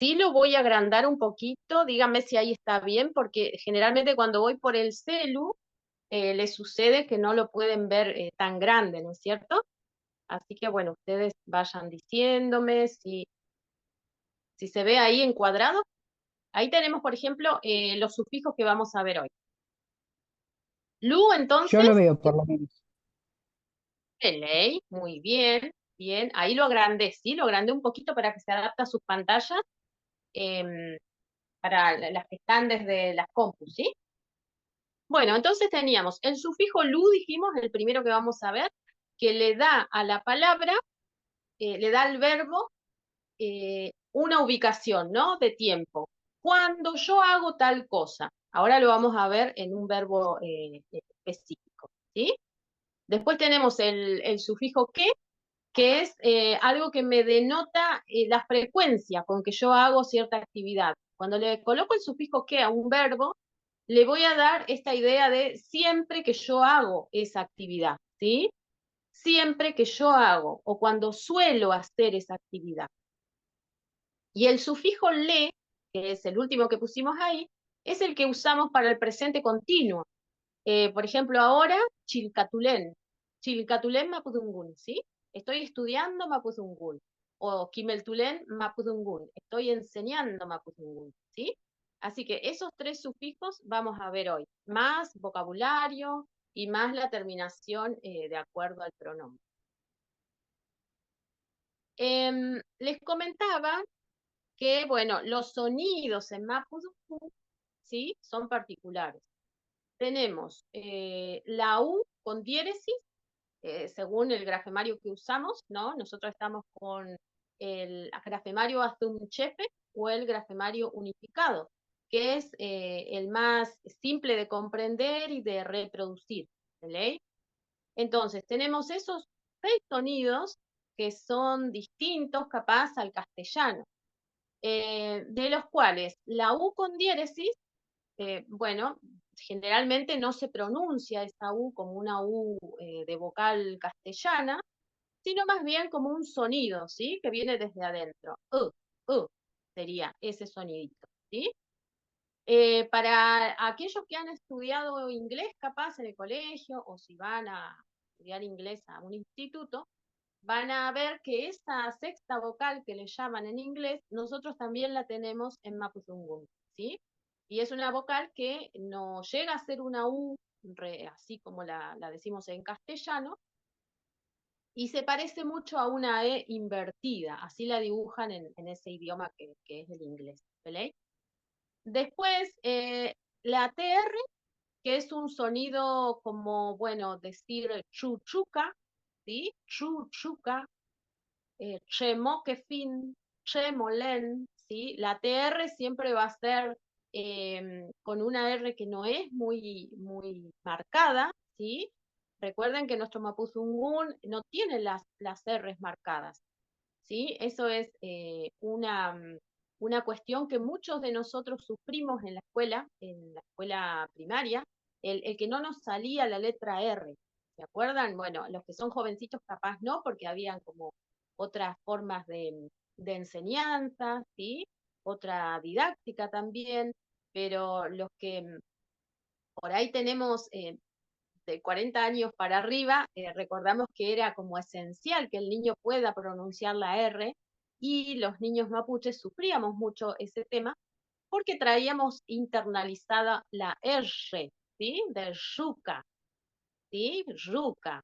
Sí lo voy a agrandar un poquito, dígame si ahí está bien, porque generalmente cuando voy por el celu, le sucede que no lo pueden ver tan grande, ¿no es cierto? Así que bueno, ustedes vayan diciéndome si se ve ahí encuadrado. Ahí tenemos, por ejemplo, los sufijos que vamos a ver hoy. Lu, Yo lo entonces, veo por lo menos. ley, muy bien, bien. Ahí lo agrandé, ¿sí? Lo agrandé un poquito para que se adapte a sus pantallas, em, para las que están desde las compus, ¿sí? Bueno, entonces teníamos el sufijo lu, dijimos, el primero que vamos a ver, que le da a la palabra, le da al verbo una ubicación, ¿no? De tiempo. Cuando yo hago tal cosa. Ahora lo vamos a ver en un verbo específico, ¿sí? Después tenemos el sufijo que es algo que me denota la frecuencia con que yo hago cierta actividad. Cuando le coloco el sufijo que a un verbo, le voy a dar esta idea de siempre que yo hago esa actividad, ¿sí? Siempre que yo hago o cuando suelo hacer esa actividad. Y el sufijo le, que es el último que pusimos ahí, es el que usamos para el presente continuo. Por ejemplo, ahora, chilcatulén. Chilcatulén mapudungun, ¿sí? Estoy estudiando mapudungun. O quimeltulén mapudungun. Estoy enseñando mapudungun, ¿sí? Así que esos tres sufijos vamos a ver hoy. Más vocabulario y más la terminación de acuerdo al pronombre. Les comentaba que, bueno, los sonidos en mapudungun, ¿sí? Son particulares. Tenemos la U con diéresis, según el grafemario que usamos, ¿no? Nosotros estamos con el grafemario Azum-Chepe o el grafemario unificado, que es el más simple de comprender y de reproducir, ¿vale? Entonces, tenemos esos 6 sonidos que son distintos, capaz, al castellano, de los cuales la U con diéresis, bueno, generalmente no se pronuncia esa U como una U de vocal castellana, sino más bien como un sonido, ¿sí? Que viene desde adentro. Sería ese sonidito, ¿sí? Para aquellos que han estudiado inglés, capaz en el colegio, o si van a estudiar inglés a un instituto, van a ver que esa sexta vocal que le llaman en inglés, nosotros también la tenemos en Mapudungun, ¿sí? Y es una vocal que no llega a ser una U, así como la decimos en castellano, y se parece mucho a una E invertida, así la dibujan en ese idioma que es el inglés, ¿vale? Después, la TR, que es un sonido como, bueno, decir chuchuca, ¿sí? Chuchuca, Chemokefin, Chemolen, ¿sí? La TR siempre va a ser con una R que no es muy marcada, ¿sí? Recuerden que nuestro Mapuzungún no tiene las R's marcadas, ¿sí? Eso es una cuestión que muchos de nosotros sufrimos en la escuela primaria, el que no nos salía la letra R. ¿Se acuerdan? Bueno, los que son jovencitos capaz no, porque habían como otras formas de enseñanza, ¿sí? Otra didáctica también, pero los que por ahí tenemos de 40 años para arriba, recordamos que era como esencial que el niño pueda pronunciar la R, y los niños mapuches sufríamos mucho ese tema porque traíamos internalizada la R, ¿sí? De yuca, ¿sí? Yuca,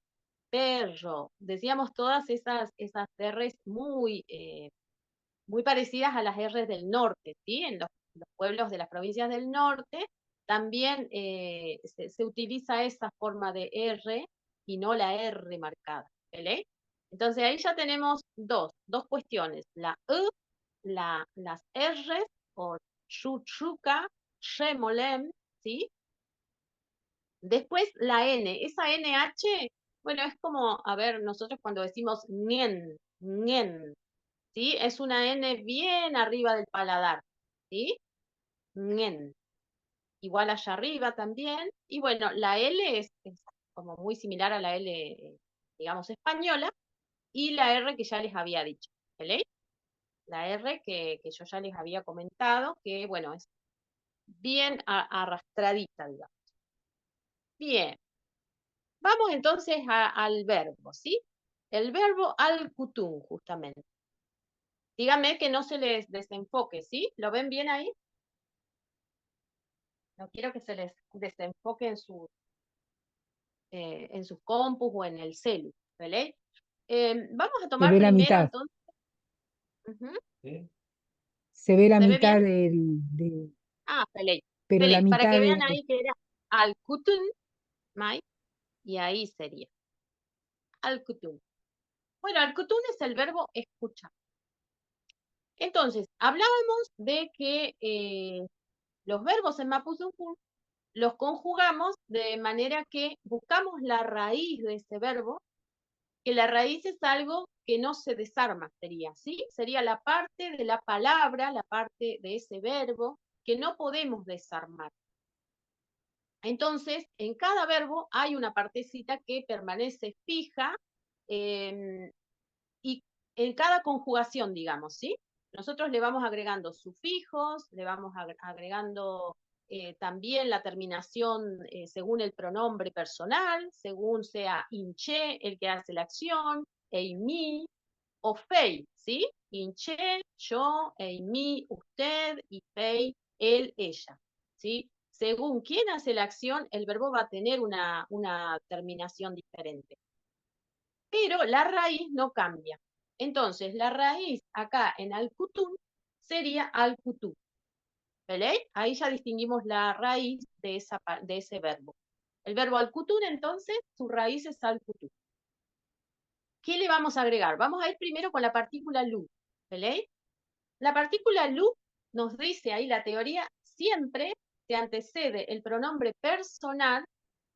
perro. Decíamos todas esas R's muy parecidas a las R's del norte, ¿sí? En los pueblos de las provincias del norte también se utiliza esa forma de R y no la R marcada, ¿vale? Entonces ahí ya tenemos dos cuestiones, la E, las R's o chuchuca, remolem, ¿sí? Después la N, esa NH, bueno, es como, a ver, nosotros cuando decimos ñen, ¿sí? Es una N bien arriba del paladar, ¿sí? Ñen. Igual allá arriba también. Y bueno, la L es como muy similar a la L, digamos, española, y la R que ya les había dicho, ¿vale? La R que yo ya les había comentado, que bueno, es bien arrastradita, digamos. Bien, vamos entonces al verbo, ¿sí? El verbo al-kutum, justamente. Dígame que no se les desenfoque, ¿sí? ¿Lo ven bien ahí? No quiero que se les desenfoque en sus compus o en el celu, ¿vale? Vamos a Se tomar ve la primero mitad, entonces. Ujú. se ve la ¿Se ve bien? mitad Ah, Peley. pero la Peley, para mitad que vean de, ahí que era al-kutum, ¿mai? Y ahí sería al-kutum. Bueno, al-kutum es el verbo escuchar. Entonces, hablábamos de que los verbos en Mapudungun los conjugamos de manera que buscamos la raíz de ese verbo, que la raíz es algo que no se desarma, sería, ¿sí? Sería la parte de la palabra, la parte de ese verbo que no podemos desarmar. Entonces, en cada verbo hay una partecita que permanece fija eh, y en cada conjugación, digamos, ¿sí? Nosotros le vamos agregando sufijos, le vamos agregando también la terminación según el pronombre personal, según sea inche el que hace la acción, mi o fei, ¿sí? Inche, yo, mi, usted y fei, él, ella, ¿sí? Según quién hace la acción, el verbo va a tener una terminación diferente. Pero la raíz no cambia. Entonces, la raíz acá en al-kutum sería al-kutum. ¿Veis? Ahí ya distinguimos la raíz de ese verbo. El verbo al-kutum, entonces, su raíz es al-kutum. ¿Qué le vamos a agregar? Vamos a ir primero con la partícula lu. ¿Veis? La partícula lu nos dice ahí la teoría, siempre se antecede el pronombre personal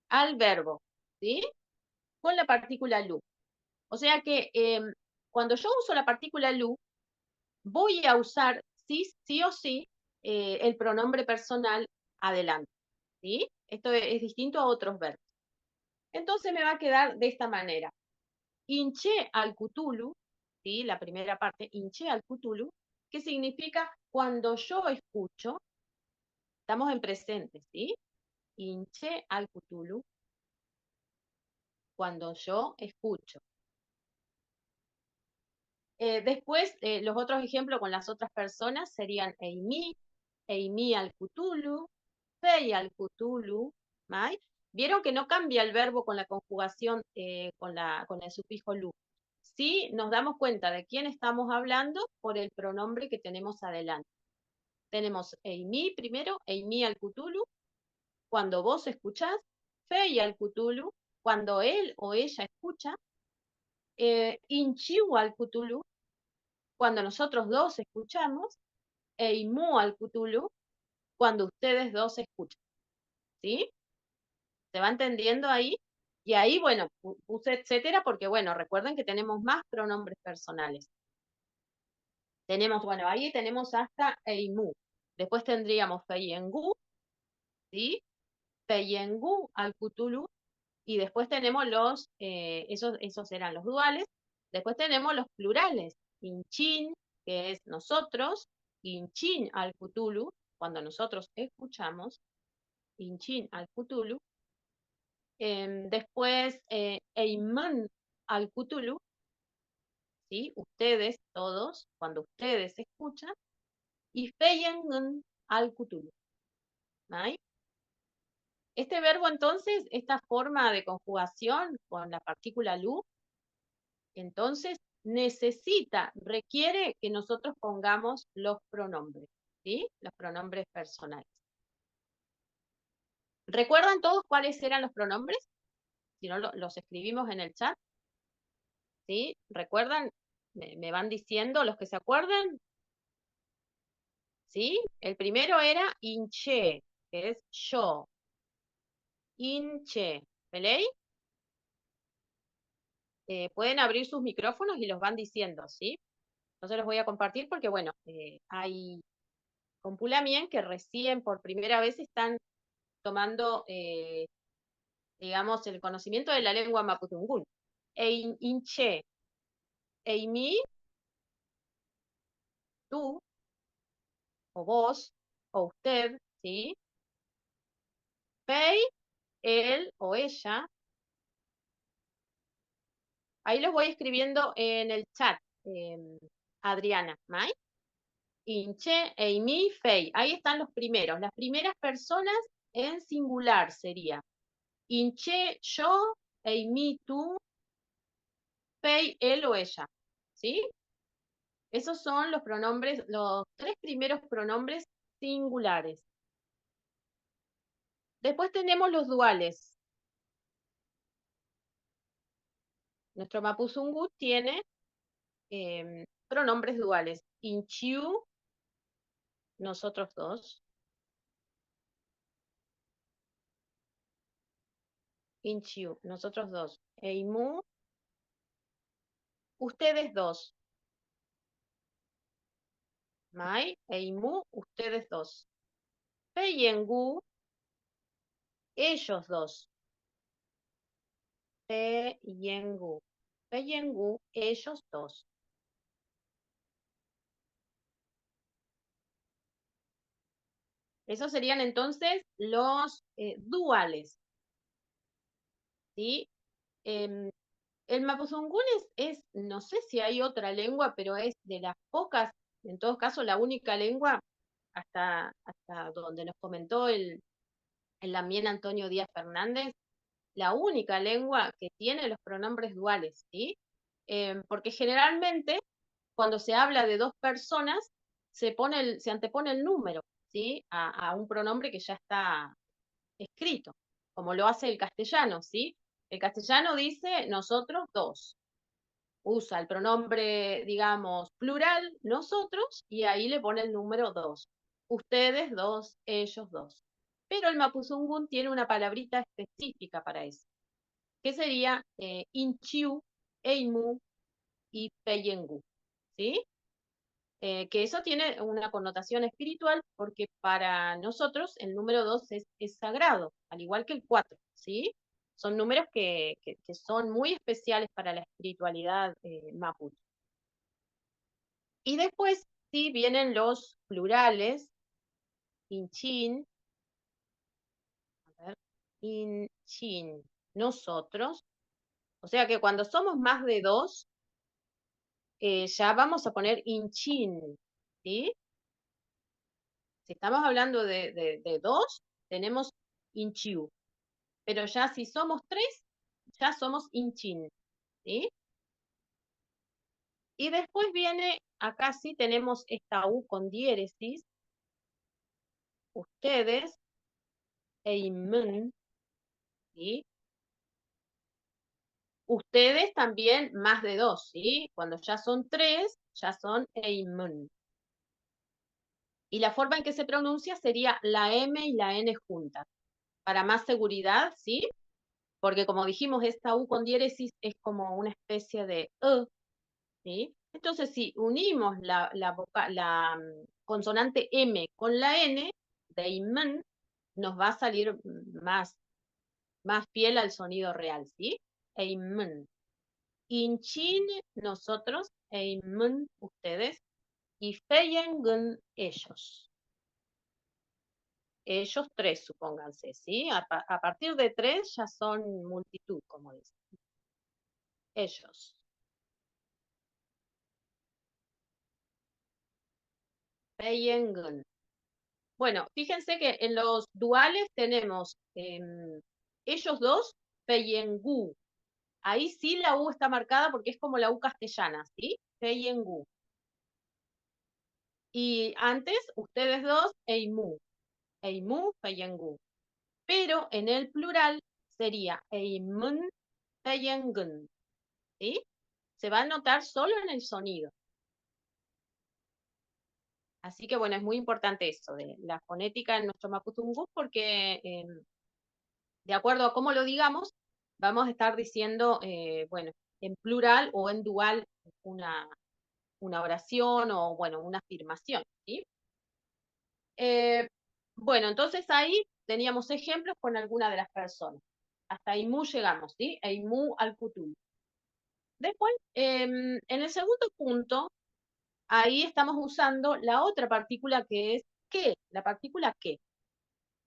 al verbo, ¿sí? Con la partícula lu. O sea que cuando yo uso la partícula lu, voy a usar sí o sí el pronombre personal adelante, ¿sí? Esto es distinto a otros verbos. Entonces me va a quedar de esta manera. Hinché al cutulu, ¿sí? La primera parte, hinché al cutulu, que significa cuando yo escucho, estamos en presente, ¿sí? Hinché al cutulu, cuando yo escucho. Después, los otros ejemplos con las otras personas serían Eimi al Cthulhu, Fei al Cthulhu, ¿mai? Vieron que no cambia el verbo con la conjugación con el sufijo lu. Sí nos damos cuenta de quién estamos hablando por el pronombre que tenemos adelante. Tenemos Eimi primero, Eimi al Cthulhu, cuando vos escuchás, Fei al Cthulhu, cuando él o ella escucha, Inchiu al Cthulhu, cuando nosotros dos escuchamos, e Imu al Cthulhu, cuando ustedes dos escuchan. ¿Sí? ¿Se va entendiendo ahí? Y ahí, bueno, puse etcétera porque, bueno, recuerden que tenemos más pronombres personales. Tenemos, bueno, ahí tenemos hasta Eimu. Después tendríamos Feyengu, ¿sí? Feyengu al Cthulhu. Y después tenemos esos eran los duales. Después tenemos los plurales. Inchin, que es nosotros. Inchin al Cthulhu, cuando nosotros escuchamos. Inchin al Cthulhu. Después, Eiman al Cthulhu, ¿sí? Ustedes, todos, cuando ustedes escuchan. Y Feyengun al Cthulhu. ¿Right? Este verbo, entonces, esta forma de conjugación con la partícula lu, entonces requiere que nosotros pongamos los pronombres, ¿sí? Los pronombres personales. ¿Recuerdan todos cuáles eran los pronombres? Si no, los escribimos en el chat, ¿sí? ¿Recuerdan? ¿Me van diciendo los que se acuerdan? ¿Sí? El primero era inche, que es yo. Inche. ¿Veis? Pueden abrir sus micrófonos y los van diciendo, ¿sí? No se los voy a compartir porque, bueno, hay compulamien que recién por primera vez están tomando, digamos, el conocimiento de la lengua mapudungun. Inche, eimi, tú, o vos, o usted, ¿sí? Pay, él o ella. Ahí los voy escribiendo en el chat, Adriana, ¿mai? Inche, Amy, Fei. Ahí están los primeros. Las primeras personas en singular sería Inche, yo, Amy, tú, Fei, él o ella. ¿Sí? Esos son los pronombres, los tres primeros pronombres singulares. Después tenemos los duales. Nuestro Mapuzungún tiene pronombres duales. Inchiu, nosotros dos. Inchiu, nosotros dos. Eimu, ustedes dos. Mai, Eimu, ustedes dos. Peyengu, ellos dos. Peyengu. Peyengu, ellos dos. Esos serían entonces los duales. ¿Sí? Em, el mapuzungún no sé si hay otra lengua, pero es de las pocas, en todo caso, la única lengua, hasta donde nos comentó el también Antonio Díaz Fernández, la única lengua que tiene los pronombres duales, ¿sí? Porque generalmente, cuando se habla de dos personas, se antepone el número, ¿sí? A un pronombre que ya está escrito, como lo hace el castellano, ¿sí? El castellano dice nosotros dos. Usa el pronombre, digamos, plural, nosotros, y ahí le pone el número dos. Ustedes dos, ellos dos. Pero el mapuzungún tiene una palabrita específica para eso, que sería inchiu, eimu y peyengu, ¿sí? Que eso tiene una connotación espiritual porque para nosotros el número 2 es sagrado, al igual que el 4, ¿sí? Son números que son muy especiales para la espiritualidad mapuche. Y después sí vienen los plurales, inchin, a ver, inchin, nosotros. O sea que cuando somos más de dos, ya vamos a poner inchin, ¿sí? Si estamos hablando de dos, tenemos inchiu. Pero ya si somos tres, ya somos inchin, ¿sí? Y después viene, acá sí tenemos esta U con diéresis, ustedes, e inmun, ¿sí? Ustedes también más de dos, ¿sí? Cuando ya son tres, ya son eimun. Y la forma en que se pronuncia sería la M y la N juntas. Para más seguridad, ¿sí? Porque como dijimos, esta U con diéresis es como una especie de E, ¿sí? Entonces, si unimos la consonante M con la N, de imen, nos va a salir más fiel al sonido real, ¿sí? Eimen. Inchin, nosotros, eimen, ustedes, y feyengun, ellos. Ellos tres, supónganse, ¿sí? A partir de tres ya son multitud, como dicen. Ellos. Feyengun. Bueno, fíjense que en los duales tenemos ellos dos, Feyengu. Ahí sí la U está marcada porque es como la U castellana, ¿sí? Feyengu. Y antes, ustedes dos, Eimu. Eimu, Feyengu. Pero en el plural sería Eimun, Feyengun. ¿Sí? Se va a notar solo en el sonido. Así que bueno, es muy importante eso de la fonética en nuestro Mapudungún porque de acuerdo a cómo lo digamos, vamos a estar diciendo, bueno, en plural o en dual una, una oración o, bueno, una afirmación, ¿sí? Eh, bueno, entonces ahí teníamos ejemplos con alguna de las personas. Hasta Imú llegamos, ¿sí? Imú al Kutul. Después, en el segundo punto, ahí estamos usando la otra partícula que es que, la partícula que.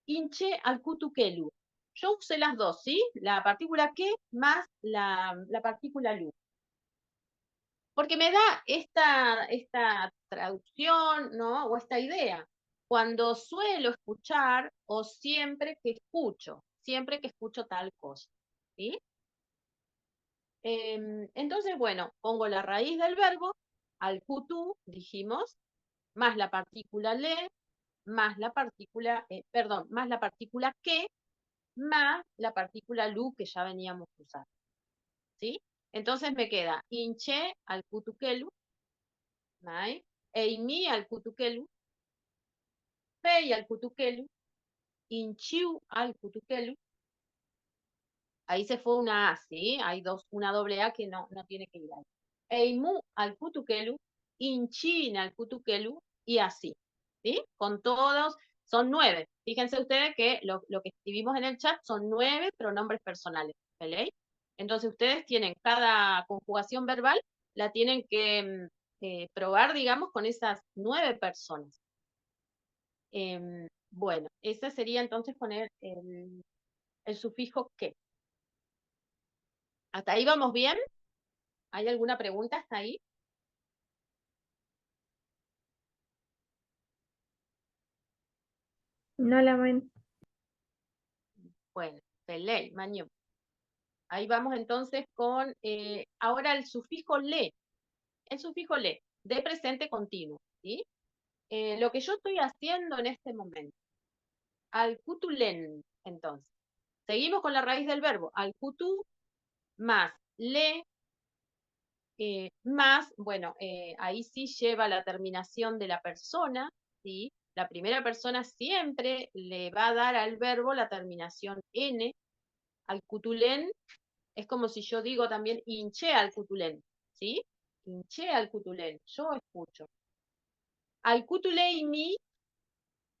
Inche al kutukelu. Yo usé las dos, ¿sí? La partícula que más la partícula lu. Porque me da esta traducción, ¿no? O esta idea. Cuando suelo escuchar o siempre que escucho tal cosa, ¿sí? Entonces, bueno, pongo la raíz del verbo, al kutu, dijimos, más la partícula le, más la partícula, perdón, más la partícula que, más la partícula lu que ya veníamos usando, ¿sí? Entonces me queda inche al kutukelu, ¿right? Eimi al kutukelu, pei al kutukelu, inchiu al kutukelu. Ahí se fue una A, ¿sí? Hay una doble A que no tiene que ir ahí. Eimu al kutukelu, inchin al kutukelu, y así, ¿sí? Con todos, son 9. Fíjense ustedes que lo que escribimos en el chat son 9 pronombres personales, ¿vale? Entonces ustedes tienen cada conjugación verbal, la tienen que probar, digamos, con esas 9 personas. Bueno, ese sería entonces poner el sufijo que. ¿Hasta ahí vamos bien? ¿Hay alguna pregunta hasta ahí? No la ven. Bueno, pelei, maño. Ahí vamos entonces con, ahora el sufijo le. El sufijo le, de presente continuo, ¿sí? Lo que yo estoy haciendo en este momento. Al kutulen, entonces. Seguimos con la raíz del verbo. Al kutu más le más, bueno, ahí sí lleva la terminación de la persona, ¿sí? La primera persona siempre le va a dar al verbo la terminación N. Al cutulén es como si yo digo también hinché al cutulén, ¿sí? Hinché al cutulén, yo escucho. Al cutulé mi,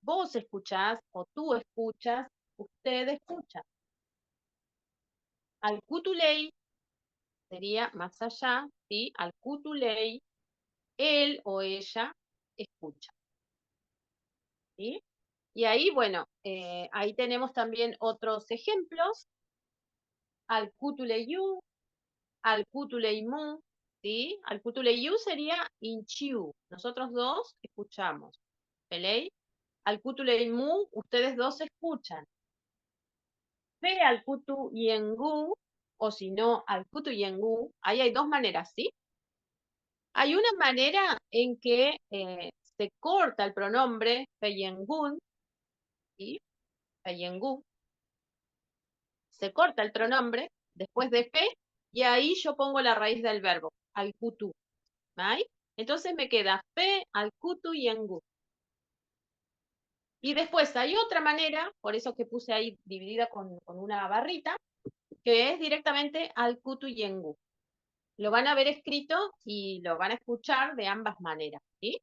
vos escuchás o tú escuchas, usted escucha. Al cutulei sería más allá, ¿sí? Al cutulei, él o ella escucha, ¿sí? Y ahí, bueno, ahí tenemos también otros ejemplos. Al kutuleyu, al kutuleimu, ¿sí? Al kutuleyu sería inchiu. Nosotros dos escuchamos. ¿Pelei? Al kutuleimu, ustedes dos escuchan. Fe al kutu yengu, o si no, al kutu yengu, ahí hay dos maneras, ¿sí? Hay una manera en que se corta el pronombre feyengun, ¿sí? Feyengu, se corta el pronombre después de fe, y ahí yo pongo la raíz del verbo, al kutu. ¿Right? Entonces me queda fe, al kutu y engu. Y después hay otra manera, por eso que puse ahí dividida con una barrita, que es directamente al kutu y engu. Lo van a ver escrito y lo van a escuchar de ambas maneras, ¿sí?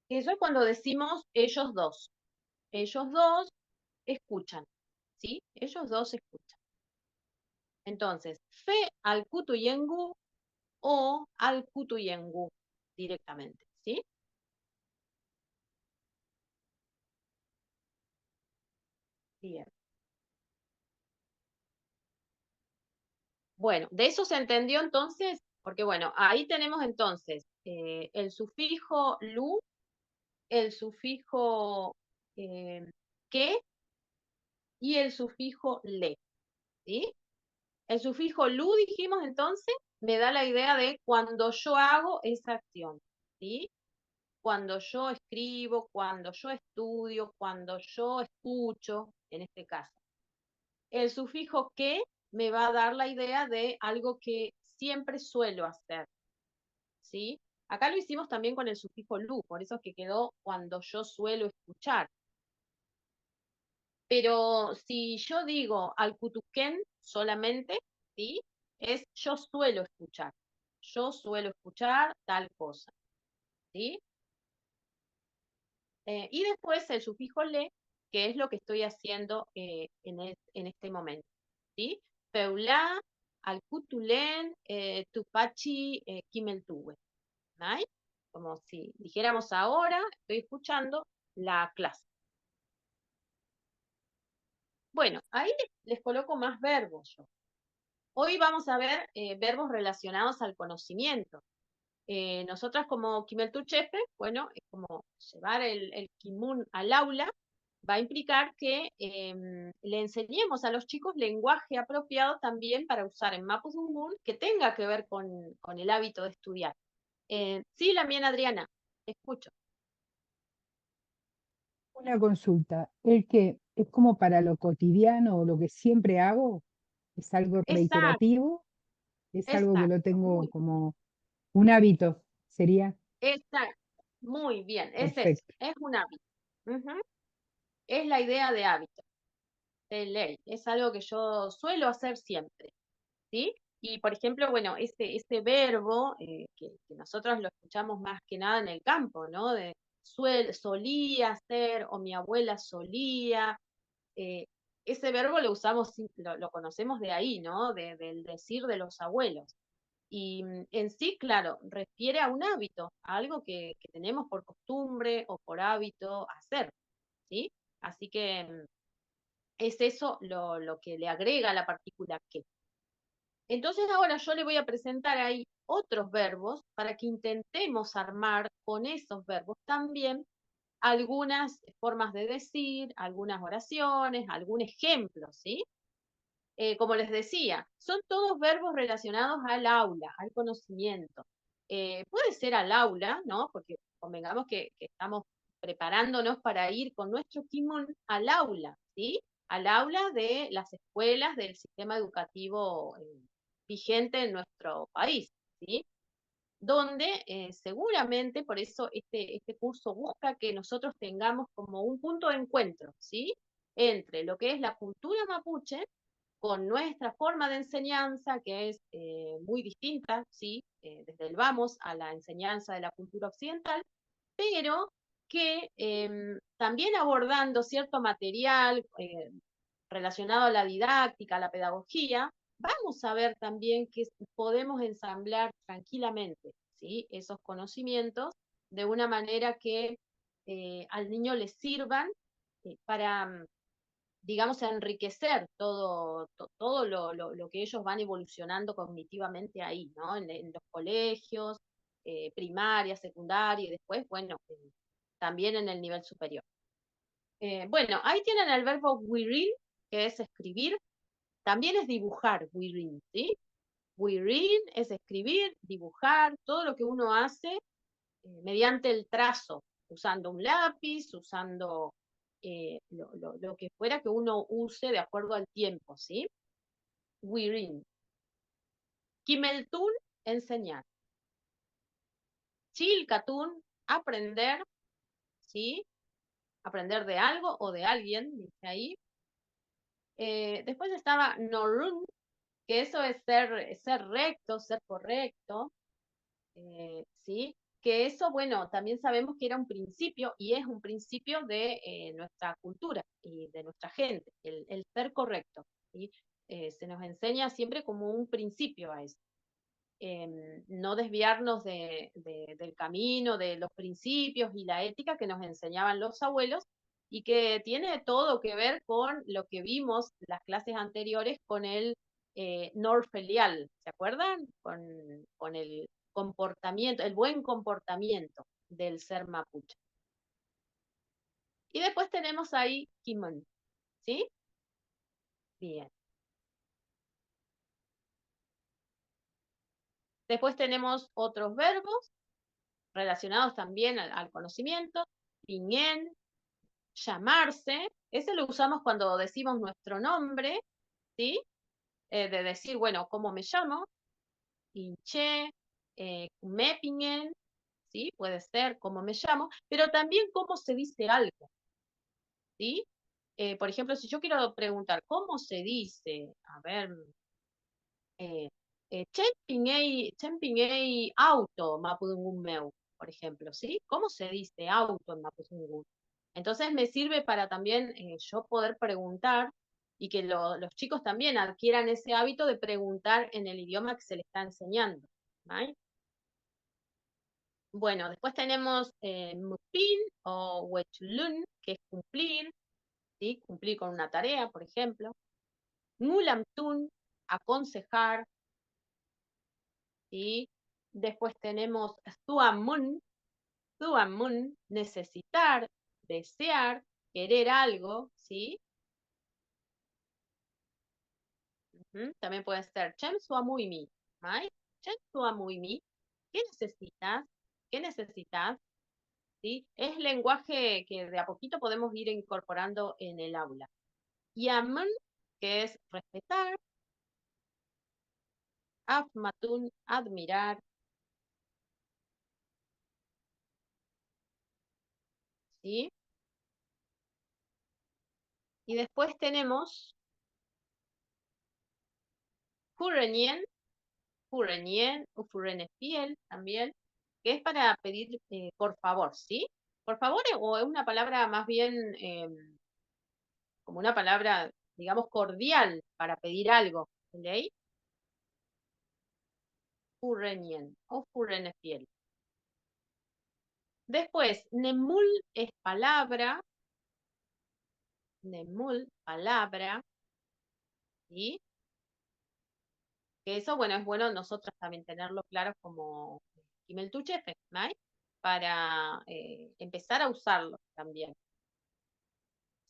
Eso es cuando decimos ellos dos. Ellos dos escuchan, ¿sí? Ellos dos escuchan. Entonces, fe al kutu y engu o al kutu y engu directamente, ¿sí? Bien. Bueno, de eso se entendió entonces, porque bueno, ahí tenemos entonces el sufijo lu, el sufijo que y el sufijo le, ¿sí? El sufijo lu, dijimos entonces, me da la idea de cuando yo hago esa acción, ¿sí? Cuando yo escribo, cuando yo estudio, cuando yo escucho, en este caso. El sufijo que me va a dar la idea de algo que siempre suelo hacer, ¿sí? Acá lo hicimos también con el sufijo lu, por eso es que quedó cuando yo suelo escuchar. Pero si yo digo al kutuken solamente, ¿sí? Es yo suelo escuchar. Yo suelo escuchar tal cosa, ¿sí? Y después el sufijo le, que es lo que estoy haciendo en este momento, ¿sí? Peulá, al kutulen, tupachi, kimeltuwe, ¿right? como si dijéramos ahora, estoy escuchando la clase. Bueno, ahí les coloco más verbos yo. Hoy vamos a ver verbos relacionados al conocimiento. Nosotras como Kimeltuchefe, bueno, es como llevar el Kimun al aula, va a implicar que le enseñemos a los chicos lenguaje apropiado también para usar en Mapudungun que tenga que ver con el hábito de estudiar. Sí, la mía Adriana, te escucho. Una consulta, ¿el que es como para lo cotidiano o lo que siempre hago? ¿Es algo Exacto, reiterativo? ¿Es algo que lo exacto, tengo como un hábito? Sería exacto, muy bien, es eso, perfecto. es un hábito. Ujú. Es la idea de hábito, de ley, es algo que yo suelo hacer siempre. ¿Sí? Y por ejemplo, bueno, ese verbo que nosotros lo escuchamos más que nada en el campo, ¿no? De solía ser o mi abuela solía, eh, ese verbo lo usamos, lo conocemos de ahí, ¿no? Del decir de los abuelos. Y en sí, claro, refiere a un hábito, a algo que tenemos por costumbre o por hábito hacer, ¿sí? Así que es eso lo que le agrega la partícula que. Entonces ahora yo le voy a presentar ahí otros verbos para que intentemos armar con esos verbos también algunas formas de decir, algunas oraciones, algún ejemplo, ¿sí? Como les decía, son todos verbos relacionados al aula, al conocimiento. Puede ser al aula, ¿no? Porque convengamos que estamos preparándonos para ir con nuestro timón al aula, ¿sí? Al aula de las escuelas del sistema educativo vigente en nuestro país, ¿sí? Donde seguramente, por eso este curso busca que nosotros tengamos como un punto de encuentro, ¿sí? Entre lo que es la cultura mapuche con nuestra forma de enseñanza, que es muy distinta, ¿sí? Desde el vamos a la enseñanza de la cultura occidental, pero que también abordando cierto material relacionado a la didáctica, a la pedagogía, vamos a ver también que podemos ensamblar tranquilamente, ¿sí? Esos conocimientos de una manera que al niño le sirvan para digamos, enriquecer todo lo que ellos van evolucionando cognitivamente ahí, ¿no? En los colegios, primaria, secundaria y después, bueno, también en el nivel superior. Bueno, ahí tienen el verbo wirin, que es escribir, también es dibujar, wirin, ¿sí? Wirin es escribir, dibujar, todo lo que uno hace mediante el trazo, usando un lápiz, usando lo que fuera que uno use de acuerdo al tiempo, ¿sí? Wirin. Kimeltun, enseñar. Chilkatun, aprender, ¿sí? Aprender de algo o de alguien, dice ahí. Después estaba Norun, que eso es ser recto, ser correcto, ¿sí? Que eso, bueno, también sabemos que era un principio y es un principio de nuestra cultura y de nuestra gente, el ser correcto, ¿sí? Se nos enseña siempre como un principio a eso. No desviarnos del camino, de los principios y la ética que nos enseñaban los abuelos y que tiene todo que ver con lo que vimos en las clases anteriores con el Norfelial, ¿se acuerdan? Con el comportamiento, el buen comportamiento del ser mapuche. Y después tenemos ahí Kimon, ¿sí? Bien. Después tenemos otros verbos relacionados también al conocimiento, piñén, llamarse, ese lo usamos cuando decimos nuestro nombre, ¿sí? De decir, bueno, ¿cómo me llamo? Inche, mepingen, ¿sí? Puede ser cómo me llamo, pero también cómo se dice algo, ¿sí? Por ejemplo, si yo quiero preguntar, ¿cómo se dice? A ver, Chempingei auto mapudungun meu, por ejemplo, ¿sí? ¿Cómo se dice auto en mapudungun? Entonces me sirve para también yo poder preguntar y que los chicos también adquieran ese hábito de preguntar en el idioma que se les está enseñando. ¿Vale? Bueno, después tenemos mupin o wechulun, que es cumplir, ¿sí? Cumplir con una tarea, por ejemplo. Ngulamtun, aconsejar, ¿sí? Después tenemos Tuamun, Tuamun, necesitar, desear, querer algo, ¿sí? También puede ser Chem Suamuimi, ¿right? Chem Suamuimi, ¿qué necesitas? ¿Qué necesitas? ¿Sí? Es lenguaje que de a poquito podemos ir incorporando en el aula. Yaman, que es respetar. Afmatun, admirar, ¿sí? Y después tenemos Furenien, Furenien o Furenefiel también, que es para pedir por favor, ¿sí? Por favor, o es una palabra más bien como una palabra, digamos, cordial para pedir algo, ¿ok? Furenien o Furenefiel. Después, Nemul es palabra, Nemul, palabra, ¿sí? Que eso, bueno, es bueno nosotros también tenerlo claro como Kimeltuchefe, ¿no? Para empezar a usarlo también.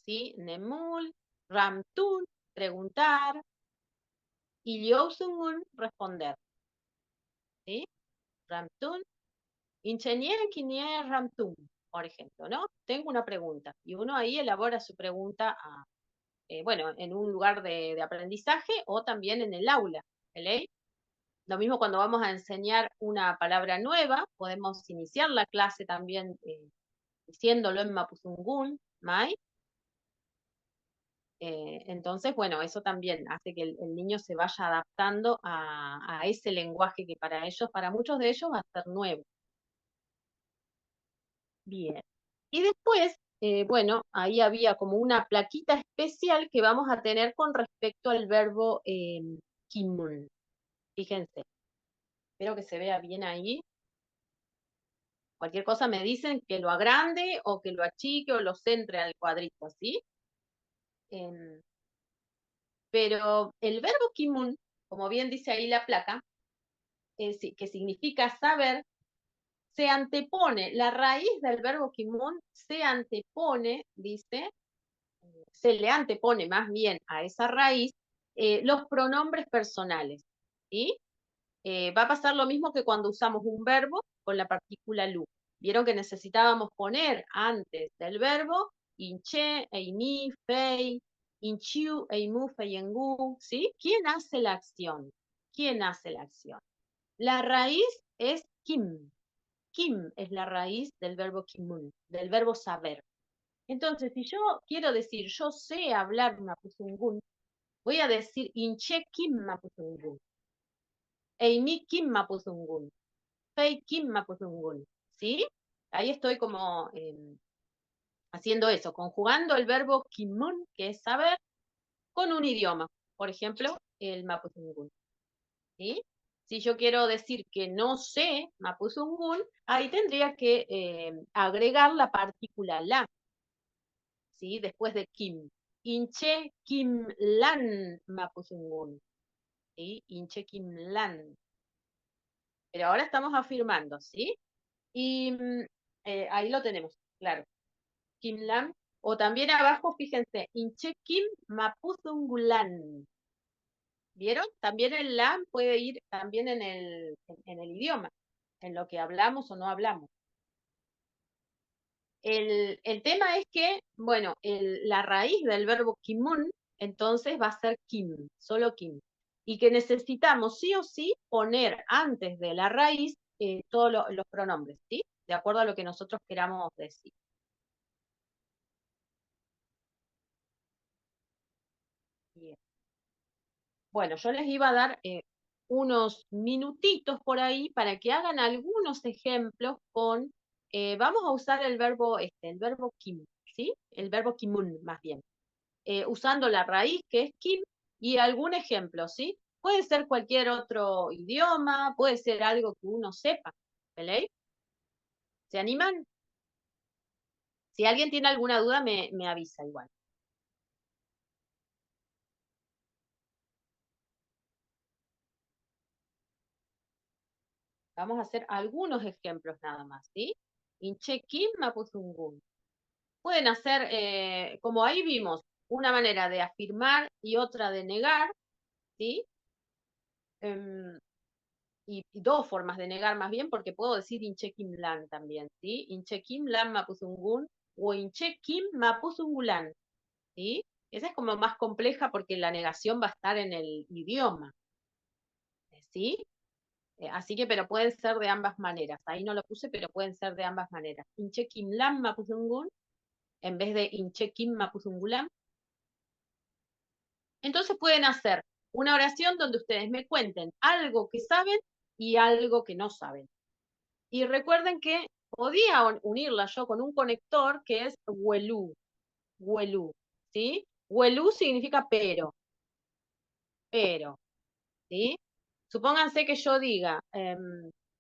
¿Sí? Nemul, Ramtun, preguntar, y Yosungun, responder. ¿Sí? Ramtun, Inchenier, Kinier, Ramtun, por ejemplo, ¿no? Tengo una pregunta. Y uno ahí elabora su pregunta bueno, en un lugar de aprendizaje o también en el aula. ¿Vale? Lo mismo cuando vamos a enseñar una palabra nueva, podemos iniciar la clase también diciéndolo en Mapuzungún, ¿mai? Entonces, bueno, eso también hace que el niño se vaya adaptando a ese lenguaje que para ellos, para muchos de ellos va a ser nuevo. Bien. Y después, bueno, ahí había como una plaquita especial que vamos a tener con respecto al verbo kimun. Fíjense, espero que se vea bien ahí. Cualquier cosa me dicen que lo agrande o que lo achique o lo centre al cuadrito, ¿sí? Em, pero el verbo kimun, como bien dice ahí la placa, que significa saber, se antepone, la raíz del verbo kimun se antepone, dice, se le antepone más bien a esa raíz los pronombres personales, ¿sí? Va a pasar lo mismo que cuando usamos un verbo con la partícula lu. Vieron que necesitábamos poner antes del verbo inche, eimi, fei, inchiu, eimu, feyengu, ¿sí? ¿Quién hace la acción? ¿Quién hace la acción? La raíz es kim. Kim es la raíz del verbo kimun, del verbo saber. Entonces, si yo quiero decir, yo sé hablar mapuzungún, voy a decir inche kim mapuzungún. Eimi kim mapuzungún. Fei kim mapuzungún. ¿Sí? Ahí estoy como haciendo eso, conjugando el verbo kimun, que es saber, con un idioma. Por ejemplo, el mapuzungún. ¿Sí? Si yo quiero decir que no sé mapuzungún, ahí tendría que agregar la partícula la, ¿sí? Después de kim. Inche kim lan mapuzungún. ¿Sí? Inche kim lan. Pero ahora estamos afirmando, ¿sí? Y ahí lo tenemos, claro. Kim Lam. O también abajo, fíjense, Inche Kim Mapuzungulan. ¿Vieron? También el Lam puede ir también en el idioma, en lo que hablamos o no hablamos. El tema es que, bueno, la raíz del verbo kimun, entonces va a ser kim, solo kim. Y que necesitamos sí o sí poner antes de la raíz todos los pronombres, ¿sí? De acuerdo a lo que nosotros queramos decir. Bien. Bueno, yo les iba a dar unos minutitos por ahí para que hagan algunos ejemplos con, vamos a usar el verbo el verbo kim, ¿sí? El verbo kimun, más bien. Usando la raíz que es kim y algún ejemplo, ¿sí? Puede ser cualquier otro idioma, puede ser algo que uno sepa, ¿vale? ¿Se animan? Si alguien tiene alguna duda, me avisa igual. Vamos a hacer algunos ejemplos nada más, ¿sí? Inche kim mapusungun. Pueden hacer, como ahí vimos, una manera de afirmar y otra de negar, ¿sí? Em, y dos formas de negar más bien, porque puedo decir Inche kim lan también, ¿sí? Inche kim lan mapusungun o Inche kim mapusungulan, ¿sí? Esa es como más compleja porque la negación va a estar en el idioma, ¿sí? Así que, pero pueden ser de ambas maneras. Ahí no lo puse, pero pueden ser de ambas maneras. Inche kim lan mapusungun en vez de Inche kim mapusungulan. Entonces pueden hacer una oración donde ustedes me cuenten algo que saben y algo que no saben. Y recuerden que podía unirla yo con un conector que es huelú, huelú, ¿sí? Huelú significa pero, ¿sí? Supónganse que yo diga,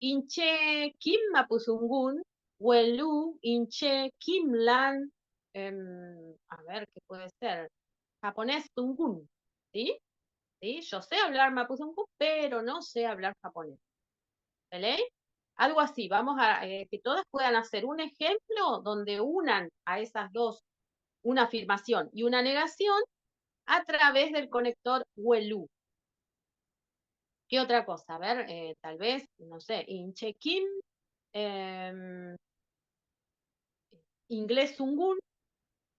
Inche Kim Mapusungun, Huelú, Inche Kim Lan, a ver qué puede ser, japonés Tungun, ¿sí? ¿Sí? Yo sé hablar Mapuzungun, pero no sé hablar japonés. ¿Vale? Algo así, vamos a que todas puedan hacer un ejemplo donde unan a esas dos una afirmación y una negación a través del conector Huelú. ¿Qué otra cosa? A ver, tal vez, no sé, Inchekim, eh, inglés Sungun,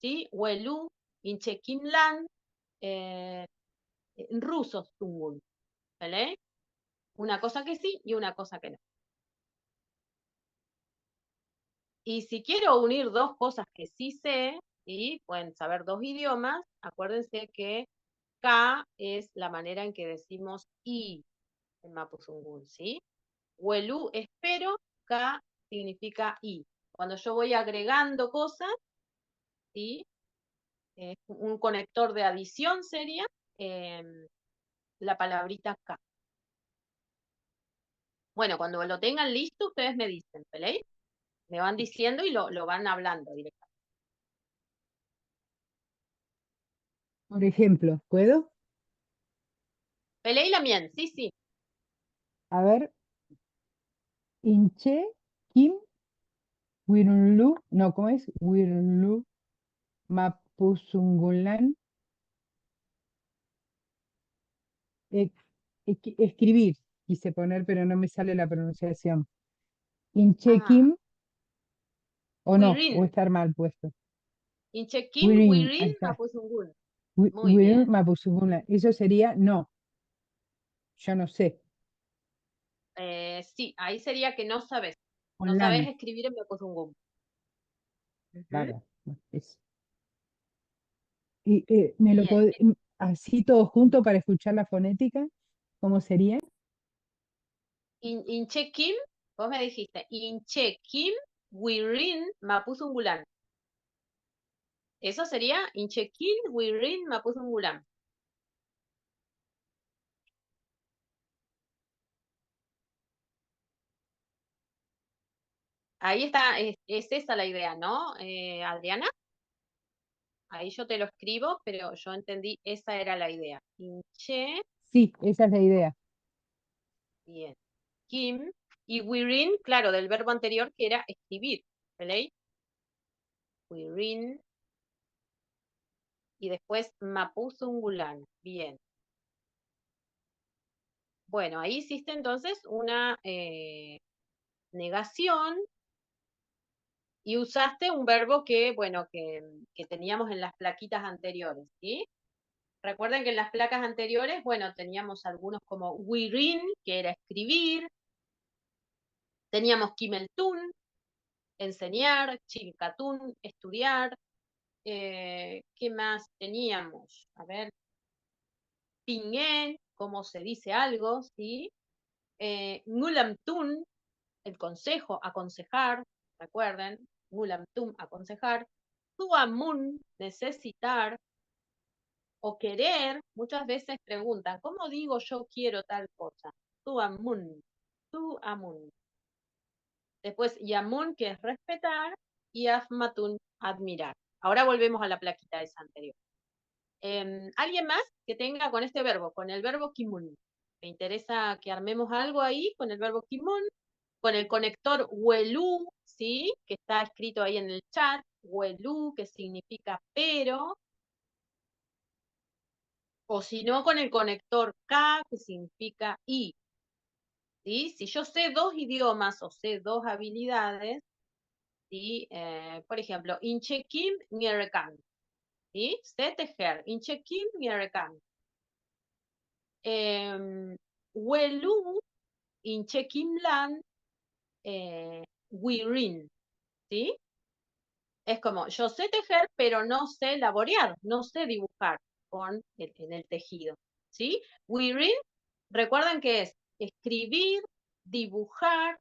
¿sí? Huelú, Inchekim Lan, eh, ruso Sungun. ¿Vale? Una cosa que sí y una cosa que no. Y si quiero unir dos cosas que sí sé, y pueden saber dos idiomas, acuérdense que K es la manera en que decimos I en Mapuzungún, ¿sí? Huelú espero, K significa I. Cuando yo voy agregando cosas, ¿sí? Un conector de adición sería la palabrita K. Bueno, cuando lo tengan listo, ustedes me dicen, ¿vale? Me van diciendo y lo van hablando directamente. Por ejemplo, ¿puedo? ¿Peleé la mien? Sí, sí. A ver, Inche, Kim, Wirunlu, no, ¿cómo es? Wirunlu, Mapusungulan, eh, escribir, quise poner, pero no me sale la pronunciación. Inche, Ah, Kim, o no, o Wirin. estar mal puesto. Inchekim, Wirin, ahí Wirin, está. Mapuzungún. Muy Wirun, bien. Mapusungulan. Eso sería no, yo no sé. Sí, ahí sería que no sabes. No sabes Online, escribir en Mapuzungún. Ujú. claro. Y me lo Bien. así todo junto para escuchar la fonética, ¿cómo sería? Inchekim, vos me dijiste, Inchekim, Wirin, Mapuzungulán. Eso sería Inchekim, Wirin, Mapuzungulán. Ahí está, es esa la idea, ¿no, Adriana? Ahí yo te lo escribo, pero yo entendí, esa era la idea. Inche, Sí, esa es la idea. bien. Kim, y Wirin, claro, del verbo anterior que era escribir, ¿vale? Wirin, y después Mapuzungulán, bien. Bueno, ahí hiciste entonces una negación y usaste un verbo que, bueno, que teníamos en las plaquitas anteriores, ¿sí? Recuerden que en las placas anteriores, bueno, teníamos algunos como Wirin, que era escribir, teníamos Kimeltun, enseñar, Chilcatún, estudiar, ¿qué más teníamos? A ver, Pingén, cómo se dice algo, ¿sí? Ngulamtun, el consejo, aconsejar, recuerden, Ngulamtun, aconsejar, Tuamun, necesitar, o querer, muchas veces preguntan, ¿cómo digo yo quiero tal cosa? Tuamun, tuamun. Después Yamun, que es respetar, y Afmatun, admirar. Ahora volvemos a la plaquita esa anterior. ¿Alguien más que tenga con este verbo, con el verbo kimun? Me interesa que armemos algo ahí con el verbo kimun, con el conector huelú, ¿sí? Que está escrito ahí en el chat, huelú, que significa pero, o si no, con el conector ka, que significa y. ¿Sí? Si yo sé dos idiomas o sé dos habilidades, ¿sí? Por ejemplo, inche kim mierekan, ¿sí? Sé tejer, inche kim mierekan. Huelú, inche kim lan, wirin, ¿sí? Es como, yo sé tejer, pero no sé laborear, no sé dibujar en el tejido, ¿sí? Wirin, recuerden que es escribir, dibujar,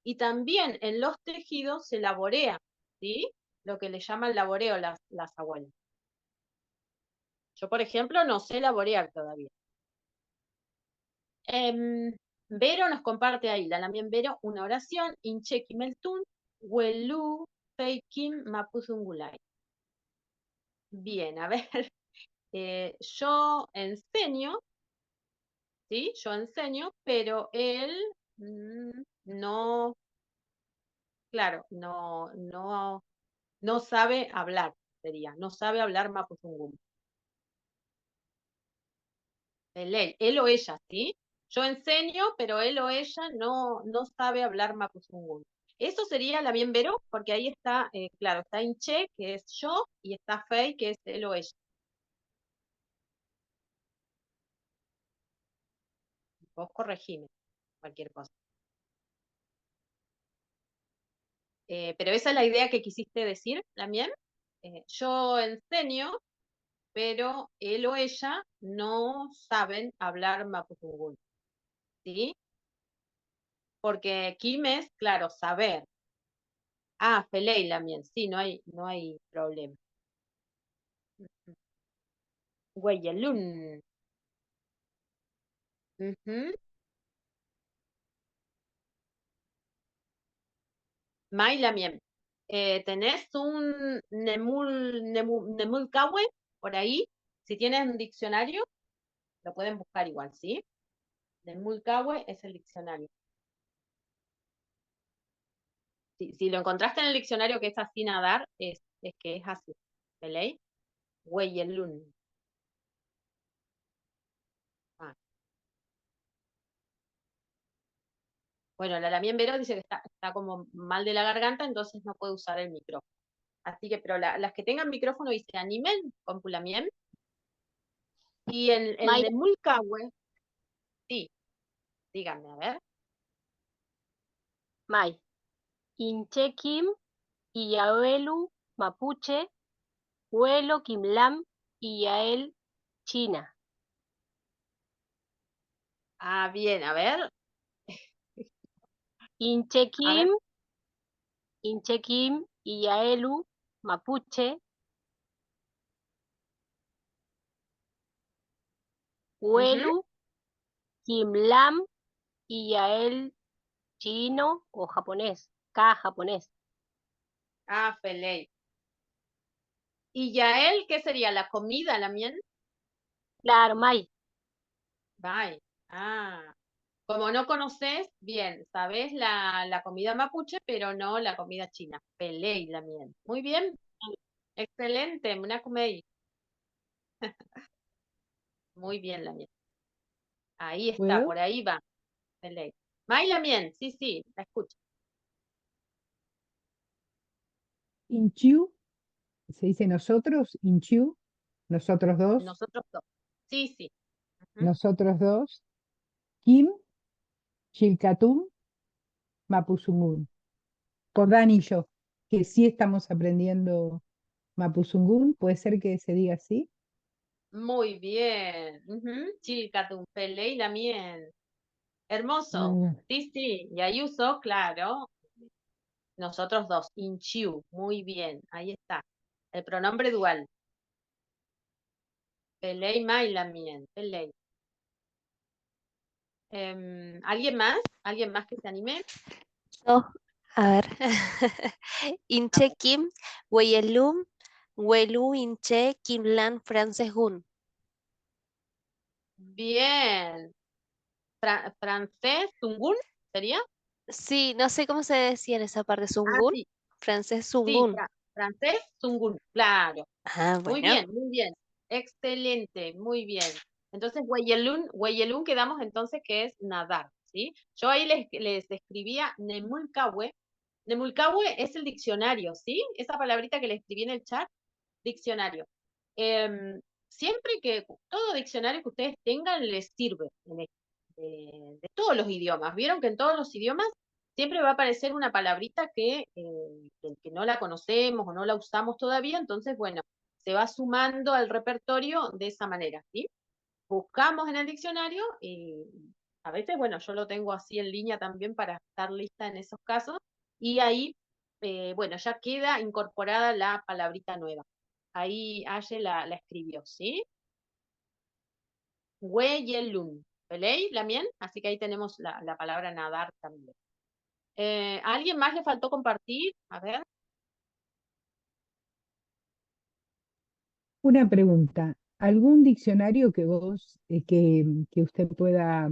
y también en los tejidos se laborea, ¿sí? Lo que le llaman laboreo las abuelas. Yo, por ejemplo, no sé laborear todavía. Vero nos comparte ahí, la Lamien Vero, una oración, Inche Kimeltun, Huelu, Feikim, Mapuzungulay. Bien, a ver, yo enseño, ¿sí? Yo enseño, pero él no, claro, no sabe hablar, sería, no sabe hablar Mapuzungún. Él o ella, ¿sí? Yo enseño, pero él o ella no sabe hablar Mapuzungún. Eso sería la bien Vero, porque ahí está, claro, está Inche, que es yo, y está Fei, que es él o ella. Vos corregime cualquier cosa. Pero esa es la idea que quisiste decir también. Yo enseño, pero él o ella no saben hablar mapudungún, ¿sí? Porque Kim es, claro, saber. Ah, Feley también, sí, no hay problema. Güeyelun. Ujú. May también. ¿Tenés un Nemul Kawe por ahí? Si tienes un diccionario, lo pueden buscar igual, ¿sí? Nemul Kawe es el diccionario. Si lo encontraste en el diccionario que es así nadar, es que es así. ¿De ley? Weyelun. Ah. Bueno, la Lamien Vero dice que está como mal de la garganta, entonces no puede usar el micrófono. Así que, pero las que tengan micrófono y se animen con Pulamien. Y en el May, de Mulcahue, sí, díganme, a ver. May. Inche Kim, Iyaelu, Mapuche, Huelo, Kimlam, Iyael, China. Ah, bien, a ver, Inche a ver. Kim, Iyaelu, Mapuche, Ujú. Huelu, Kimlam, Iyael, chino o japonés. K japonés. Ah, Feley. ¿Y Yael qué sería? ¿La comida, la miel? Claro, May. Bye. Ah, como no conoces, bien, sabes la comida mapuche, pero no la comida china. Pelé la miel. Muy bien, excelente, una comida. Muy bien la miel. Ahí está, ¿Puedo? por ahí va. Pelé. May la miel, sí, sí, la escucho. Inchiu, se dice nosotros, Inchiu, nosotros dos, Nosotros dos. Sí, sí. Ujú. nosotros dos, Kim, Chilcatum, Mapuzungún. Por Dani y yo, que sí estamos aprendiendo Mapuzungún, puede ser que se diga así. Muy bien. Ujú. Chilcatún, Pelé la miel. Hermoso. Ah, Sí, sí. Y Ayuso, claro. Nosotros dos. Inchiu. Muy bien. Ahí está. El pronombre dual. Pelei mai la mien. Pelei. ¿Alguien más? ¿Alguien más que se anime? Yo, A ver. Inche Kim, Weyelum, Welu Inche Kim Lan Frances Gun. Bien. Francés, Tungun, ¿sería? Sí, no sé cómo se decía en esa parte. Ah, Sungun, sí, francés sí, Sungun. francés, Tungun, claro. Ah, Muy bueno. bien, muy bien. Excelente, muy bien. Entonces, Weyelun quedamos entonces que es nadar, ¿sí? Yo ahí les escribía Nemulcahue. Nemulcahue es el diccionario, ¿sí? Esa palabrita que le escribí en el chat, diccionario. Em, Siempre que todo diccionario que ustedes tengan les sirve de todos los idiomas. Vieron que en todos los idiomas siempre va a aparecer una palabrita que no la conocemos o no la usamos todavía, entonces, bueno, se va sumando al repertorio de esa manera, ¿sí? Buscamos en el diccionario y a veces, bueno, yo lo tengo así en línea también para estar lista en esos casos y ahí, bueno, ya queda incorporada la palabrita nueva. Ahí Aye la escribió, ¿sí? Weyelun. ¿Veis, Lamien? Así que ahí tenemos la palabra nadar también. ¿A alguien más le faltó compartir? A ver. Una pregunta. ¿Algún diccionario que vos, que usted pueda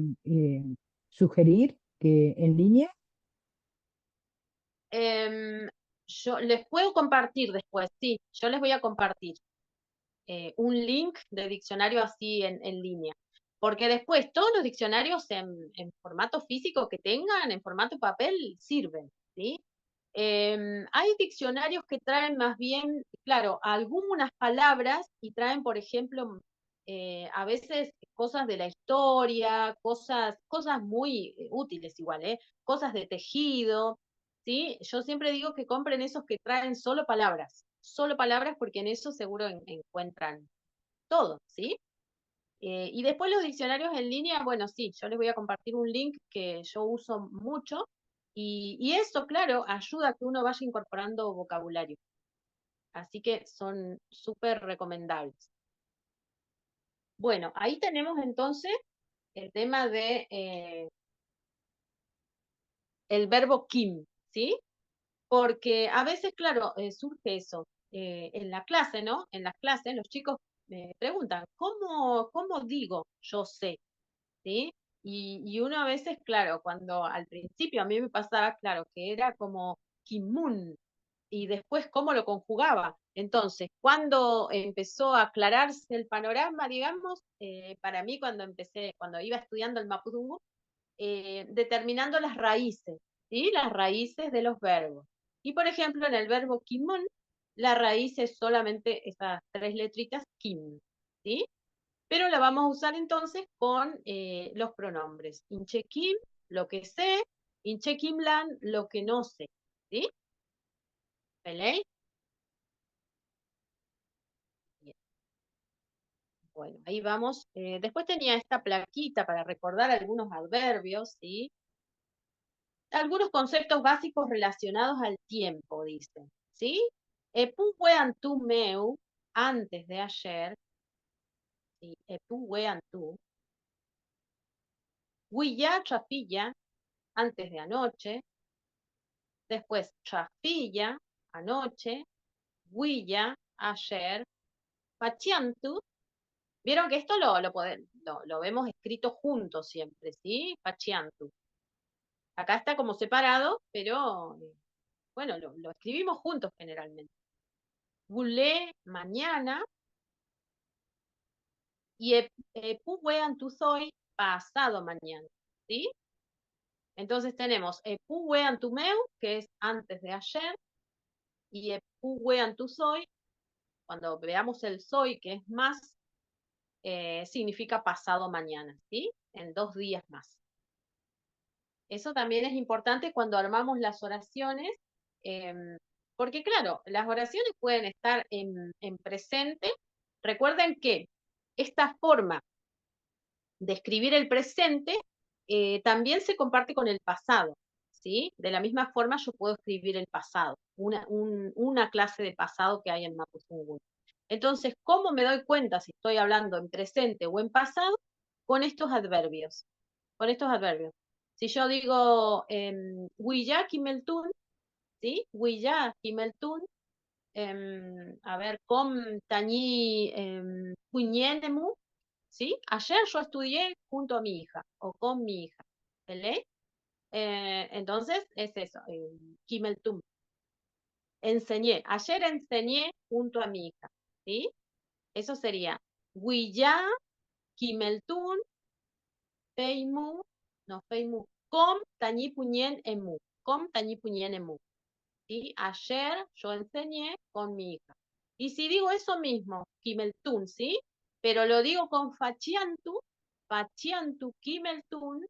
sugerir que en línea? Em, yo les puedo compartir después, sí, yo les voy a compartir un link de diccionario así en línea. Porque después todos los diccionarios en formato físico que tengan, en formato papel, sirven, ¿sí? Hay diccionarios que traen más bien, claro, algunas palabras y traen, por ejemplo, a veces cosas de la historia, cosas muy útiles igual, ¿eh? Cosas de tejido, ¿sí? Yo siempre digo que compren esos que traen solo palabras porque en eso seguro encuentran todo, ¿sí? Y después los diccionarios en línea, bueno, sí, yo les voy a compartir un link que yo uso mucho y eso, claro, ayuda a que uno vaya incorporando vocabulario. Así que son súper recomendables. Bueno, ahí tenemos entonces el tema de el verbo kim, ¿sí? Porque a veces, claro, surge eso en la clase, ¿no? En las clases los chicos me preguntan, ¿cómo digo yo sé? ¿Sí? Y uno a veces, claro, cuando al principio a mí me pasaba, claro, que era como kimun, y después cómo lo conjugaba. Entonces, cuando empezó a aclararse el panorama, digamos, para mí cuando iba estudiando el mapudungun, determinando las raíces, ¿sí? Las raíces de los verbos. Y por ejemplo, en el verbo kimun, la raíz es solamente esas tres letritas, kim, ¿sí? Pero la vamos a usar entonces con los pronombres. Inche kim, lo que sé, inche kim lan, lo que no sé, ¿sí? ¿Pelei? Bien. Bueno, ahí vamos. Después tenía esta plaquita para recordar algunos adverbios, ¿sí? Algunos conceptos básicos relacionados al tiempo, dicen, ¿sí? Epu wean tu meu, antes de ayer, ¿sí? Epu wean tu. Huilla chapilla, antes de anoche. Después chapilla, anoche. Huilla, ayer. Pachiantu. Vieron que esto lo vemos escrito juntos siempre, ¿sí? Pachiantu. Acá está como separado, pero bueno, lo escribimos juntos generalmente. Gulé, mañana. Y Epuwean tu soy, pasado mañana. ¿Sí? Entonces tenemos Epuwean tu meu, que es antes de ayer, y Epuwean tu soy, cuando veamos el soy, que es más, significa pasado mañana, ¿sí? En 2 días más. Eso también es importante cuando armamos las oraciones, porque claro, las oraciones pueden estar en presente. Recuerden que esta forma de escribir el presente también se comparte con el pasado, ¿sí? De la misma forma yo puedo escribir el pasado, una clase de pasado que hay en Mapudungun. Entonces, ¿cómo me doy cuenta si estoy hablando en presente o en pasado? Con estos adverbios, con estos adverbios. Si yo digo Huilla Kimeltun, ¿sí? Huillá, Kimeltun, a ver, Com Tañí Puñenemu, ¿sí? Ayer yo estudié junto a mi hija, o con mi hija, ¿vale? Entonces, es eso, Kimeltun. Enseñé, ayer enseñé junto a mi hija, ¿sí? Eso sería Huillá, Kimeltun, Feimu, no, Feimu, Com Tañí Puñen Emu, Com Tañí Puñen Emu. ¿Sí? Ayer yo enseñé con mi hija. Y si digo eso mismo, Kimeltun, ¿sí? Pero lo digo con Fachiantu, Fachiantu Kimeltun,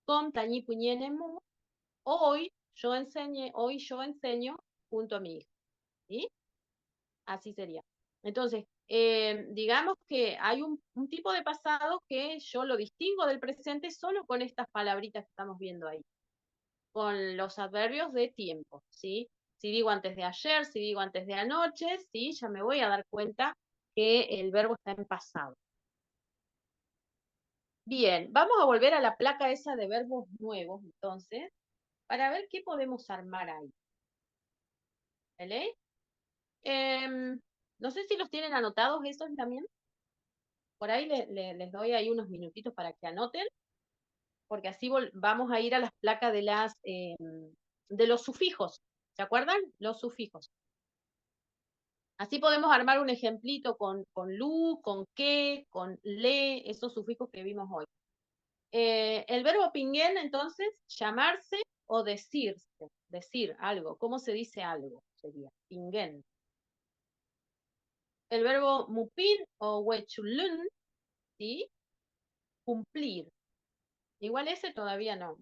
con Tañi Puñenemu, hoy yo enseño junto a mi hija, ¿sí? Así sería. Entonces, digamos que hay un tipo de pasado que yo lo distingo del presente solo con estas palabritas que estamos viendo ahí, con los adverbios de tiempo, ¿sí? Si digo antes de ayer, si digo antes de anoche, ¿sí? Ya me voy a dar cuenta que el verbo está en pasado. Bien, vamos a volver a la placa esa de verbos nuevos, entonces, para ver qué podemos armar ahí. ¿Vale? No sé si los tienen anotados esos también. Por ahí les doy ahí unos minutitos para que anoten, porque así vamos a ir a las placas de los sufijos. ¿Se acuerdan? Los sufijos. Así podemos armar un ejemplito con lu, con que, con le, esos sufijos que vimos hoy. El verbo pinguen, entonces, llamarse o decirse, decir algo. ¿Cómo se dice algo? Sería pinguen. El verbo mupin o wechulun, ¿sí? Cumplir. Igual ese todavía no.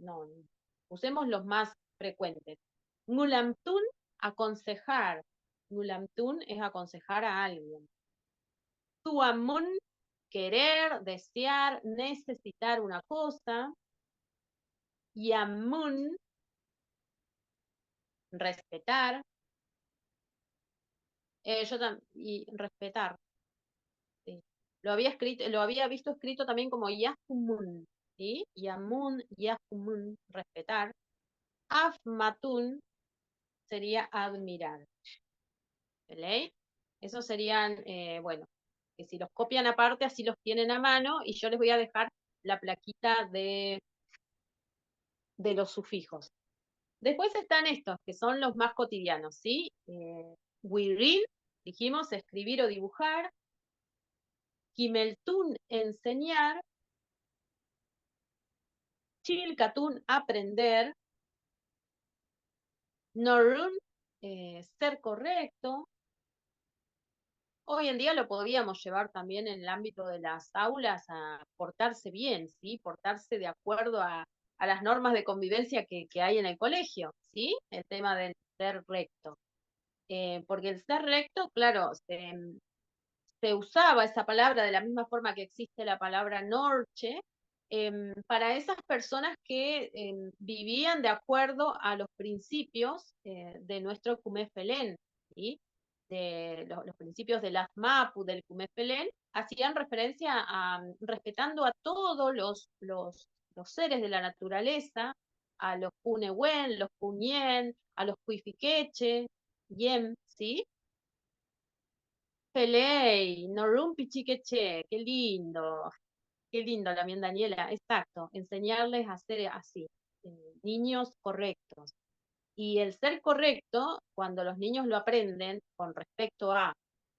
Usemos los más frecuentes. Ngulamtun, aconsejar. Ngulamtun es aconsejar a alguien. Tuamun, querer, desear, necesitar una cosa. Yamun, respetar. Y respetar. Sí. Lo había visto escrito también como Yahumun, ¿sí? Yamun, Yahumun, respetar. Afmatun sería admirar. ¿Vale? Esos serían, bueno, que si los copian aparte, así los tienen a mano, y yo les voy a dejar la plaquita de los sufijos. Después están estos, que son los más cotidianos, ¿sí? Wirin, dijimos, escribir o dibujar. Kimeltun, enseñar. Chilkatun, aprender. Norun, ser correcto. Hoy en día lo podríamos llevar también en el ámbito de las aulas a portarse bien, ¿sí? Portarse de acuerdo a las normas de convivencia que hay en el colegio, ¿sí? El tema del ser recto. Porque el ser recto, claro, se usaba esa palabra de la misma forma que existe la palabra norche, para esas personas que vivían de acuerdo a los principios de nuestro Cumefelén, ¿sí? De los principios del Asmapu, del Cumefelén, hacían referencia a respetando a todos los seres de la naturaleza, a los Punehuen, los Puñén, a los Cuifiqueche, Yem, ¿sí? Peley, Norum Pichiqueche, qué lindo también Daniela, exacto, enseñarles a ser así, niños correctos. Y el ser correcto, cuando los niños lo aprenden con respecto a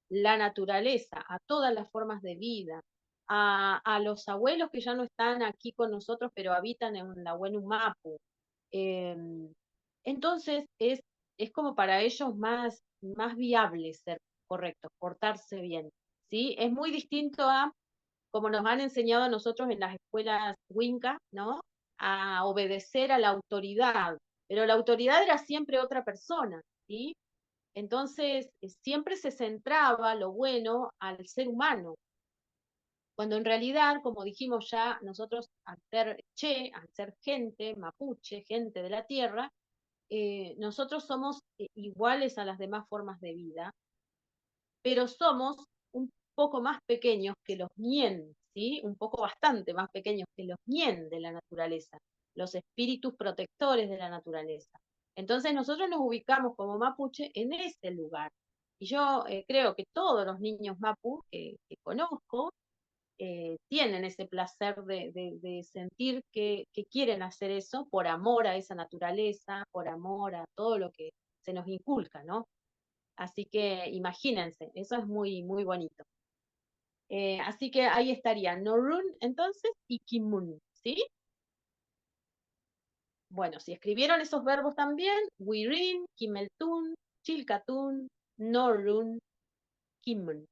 la naturaleza, a todas las formas de vida, a los abuelos que ya no están aquí con nosotros, pero habitan en la Mapu. Entonces es como para ellos más viable ser correctos, portarse bien. ¿Sí? Es muy distinto a como nos han enseñado a nosotros en las escuelas Winca, ¿no? A obedecer a la autoridad, pero la autoridad era siempre otra persona, ¿sí? Entonces, siempre se centraba lo bueno al ser humano, cuando en realidad, como dijimos ya, nosotros al ser al ser gente, mapuche, gente de la tierra, nosotros somos iguales a las demás formas de vida, pero somos un poco más pequeños que los ñen, ¿sí? Un poco bastante más pequeños que los ñen de la naturaleza, los espíritus protectores de la naturaleza. Entonces nosotros nos ubicamos como mapuche en ese lugar. Y yo creo que todos los niños mapu que conozco tienen ese placer de sentir que quieren hacer eso por amor a esa naturaleza, por amor a todo lo que se nos inculca, ¿no? Así que imagínense, eso es muy, muy bonito. Así que ahí estaría Norun entonces y Kimun, ¿sí? Bueno, si escribieron esos verbos también, Wirin, Kimeltun, Chilcatun, Norun, Kimun.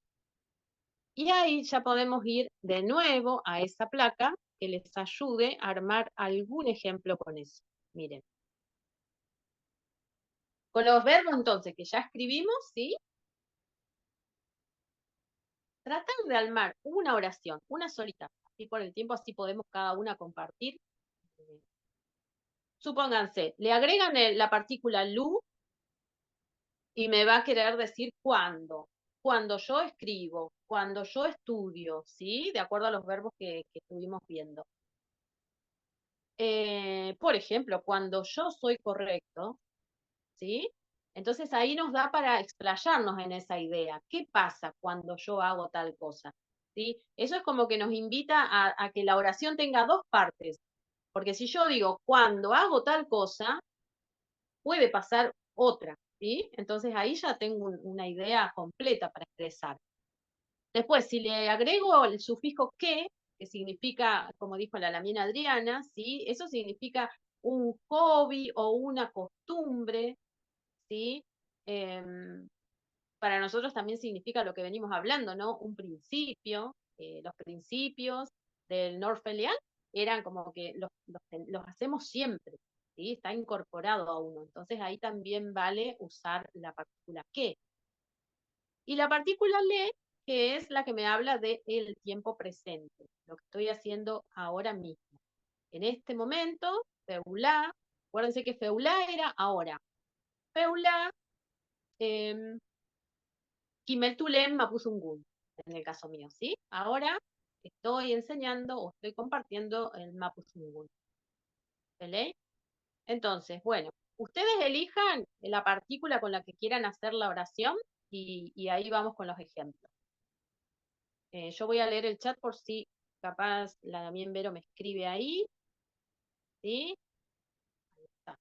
Y ahí ya podemos ir de nuevo a esa placa que les ayude a armar algún ejemplo con eso. Miren. Con los verbos entonces que ya escribimos, ¿sí? Tratar de armar una oración, una solita, así por el tiempo, así podemos cada una compartir. Supónganse, le agregan la partícula lu y me va a querer decir cuándo. Cuando yo escribo, cuando yo estudio, ¿sí? De acuerdo a los verbos que estuvimos viendo. Por ejemplo, cuando yo soy correcto, ¿sí? Entonces ahí nos da para explayarnos en esa idea. ¿Qué pasa cuando yo hago tal cosa? ¿Sí? Eso es como que nos invita a que la oración tenga dos partes. Porque si yo digo, cuando hago tal cosa, puede pasar otra, ¿sí? Entonces ahí ya tengo una idea completa para expresar. Después, si le agrego el sufijo que significa, como dijo la lamina Adriana, ¿sí? Eso significa un hobby o una costumbre, ¿sí? Em, para nosotros también significa lo que venimos hablando, ¿no? Un principio, los principios del Norfelian eran como que los hacemos siempre, ¿sí? Está incorporado a uno. Entonces ahí también vale usar la partícula que. Y la partícula le, que es la que me habla de el tiempo presente, lo que estoy haciendo ahora mismo. En este momento, feulá, acuérdense que feulá era ahora. Feulá, eh, Kimeltulem Mapuzungún, en el caso mío, ¿sí? Ahora estoy enseñando o estoy compartiendo el Mapuzungún. ¿Vale? Entonces, bueno, ustedes elijan la partícula con la que quieran hacer la oración y ahí vamos con los ejemplos. Yo voy a leer el chat por si capaz la Damien Vero me escribe ahí. ¿Sí? Ahí está.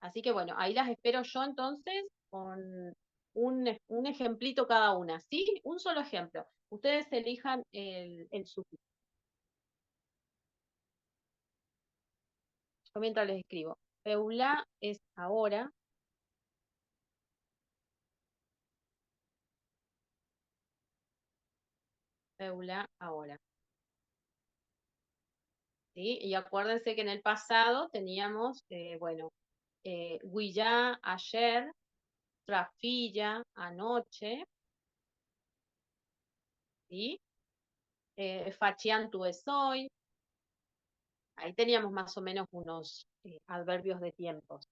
Así que bueno, ahí las espero yo entonces con un ejemplito cada una, ¿sí? Un solo ejemplo. Ustedes elijan el sufijo. Yo mientras les escribo. Feula es ahora. Feula ahora. ¿Sí? Y acuérdense que en el pasado teníamos, bueno, Huilla ayer, Trafilla anoche, ¿sí? Faciantu es hoy. Ahí teníamos más o menos unos adverbios de tiempos.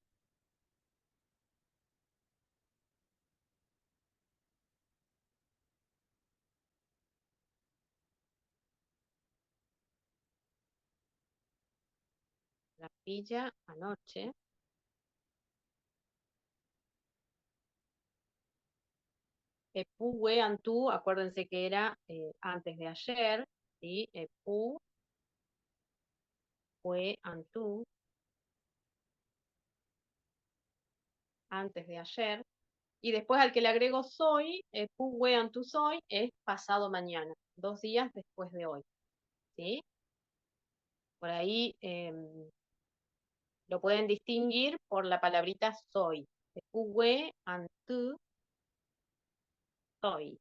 Trafilla anoche. Pu, Antú, acuérdense que era antes de ayer, ¿sí? Pu, Antú, antes de ayer. Y después al que le agrego soy, Pu, Antú, soy, es pasado mañana, 2 días después de hoy, ¿sí? Por ahí lo pueden distinguir por la palabrita soy. Pu, Antú, soy,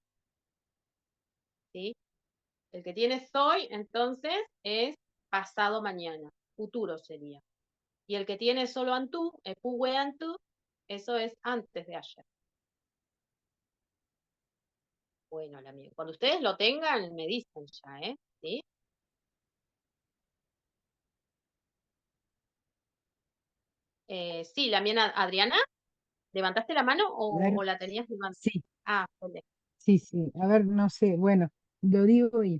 ¿sí? El que tiene soy, entonces, es pasado mañana, futuro sería. Y el que tiene solo Antú, Pugue Antú, eso es antes de ayer. Bueno, la mía. Cuando ustedes lo tengan, me dicen ya, ¿eh? ¿Sí? Sí, la mía, Adriana, ¿levantaste la mano A ver, o la tenías levantada? sí, Ah, vale. sí, sí. A ver, no sé. Bueno, lo digo y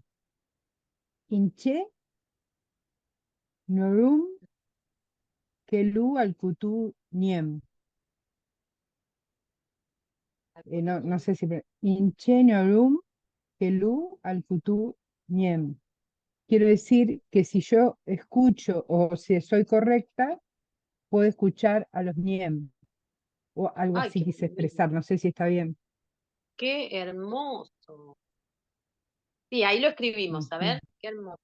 hinché, norum, kelu al kutú niem. No sé si... Inche norum kelu al kutú niem. Quiero decir que si yo escucho o si soy correcta, puedo escuchar a los niem. O algo Ay, así qué quise lindo, expresar, no sé si está bien. qué hermoso. Sí, ahí lo escribimos, a Ujú. ver, qué hermoso.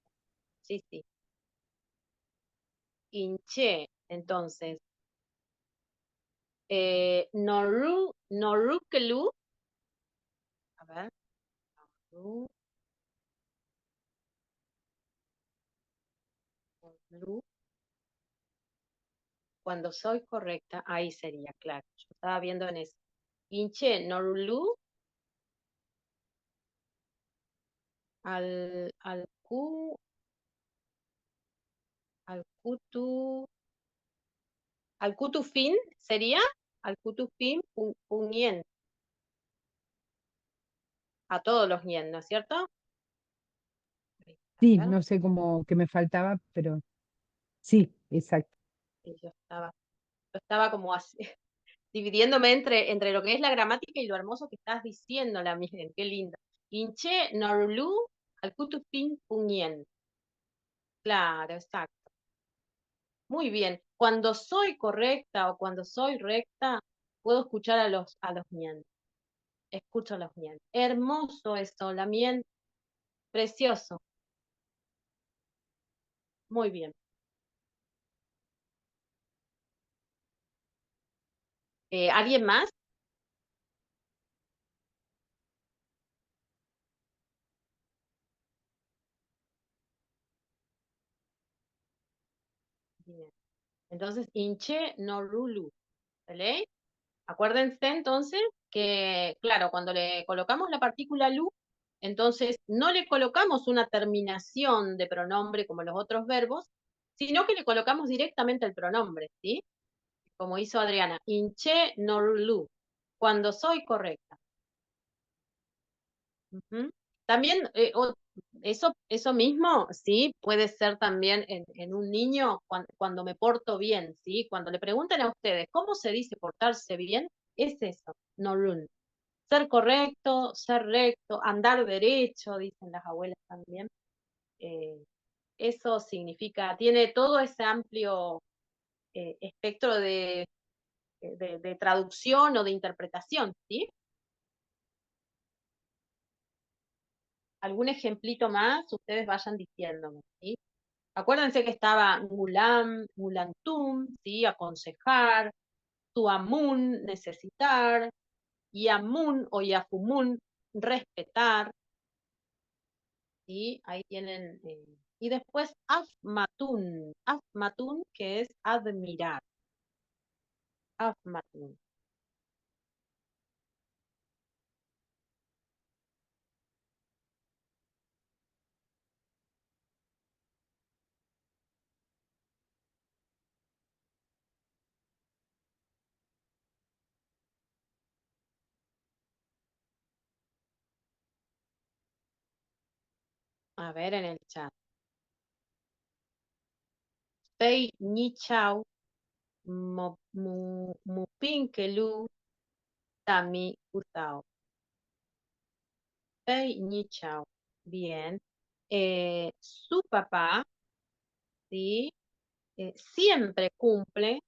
Sí, sí. Hinché, entonces, Norukelu, a ver, Noru- Noru- cuando soy correcta, ahí sería, claro. Yo estaba viendo en eso. Hinché, Norulu, al al kutu, al kutufin, ¿sería? Al kutufin punien, a todos los nien, ¿no es cierto? A Sí, ver, no sé cómo que me faltaba, pero sí, exacto. sí, yo estaba como así, dividiéndome entre lo que es la gramática y lo hermoso que estás diciendo, la Miren, qué lindo. Inche norlu al kutupin punien. Claro, exacto. Muy bien. Cuando soy correcta o cuando soy recta, puedo escuchar a los mien. Escucho a los mien. Hermoso esto, la mien, precioso. Muy bien. ¿Alguien más? Bien. Entonces, inche norulu. ¿Vale? Acuérdense entonces que, claro, cuando le colocamos la partícula lu, entonces no le colocamos una terminación de pronombre como los otros verbos, sino que le colocamos directamente el pronombre, ¿sí? Como hizo Adriana, inche nor lu, cuando soy correcta. Ujú. También eso mismo, sí, puede ser también en un niño cuando me porto bien, ¿sí? Cuando le preguntan a ustedes, ¿cómo se dice portarse bien? Es eso, norun. Ser correcto, ser recto, andar derecho, dicen las abuelas también. Eh, Eso significa, tiene todo ese amplio espectro de traducción o de interpretación, ¿sí? Algún ejemplito más, ustedes vayan diciéndome, ¿sí? Acuérdense que estaba mulam, mulantum, ¿sí? Aconsejar, tuamun, necesitar, yamun o yafumun, respetar, ¿sí? Ahí tienen. Y después afmatun, que es admirar. Afmatun. A ver en el chat. Pei ni chau, mupinkelu, tami usao. Pei ni chau. Bien. Su papá, ¿sí? Siempre cumple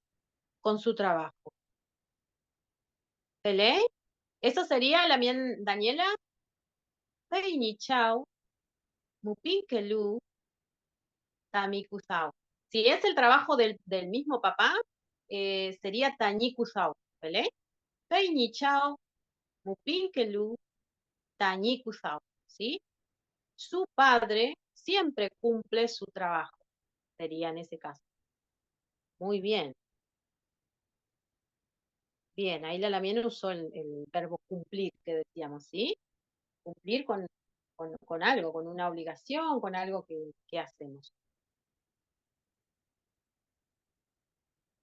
con su trabajo. ¿Pele? Eso sería la mien Daniela. Pei ni chau, mupinkelu, tami usao. Si es el trabajo del mismo papá, sería tañi usao. ¿Pele? Pei ni chau, mupinkelu, tañi usao. ¿Sí? Su padre siempre cumple su trabajo, sería en ese caso. Muy bien, bien, ahí la Lamien usó el verbo cumplir que decíamos, ¿sí? Cumplir con algo, con una obligación, con algo que hacemos.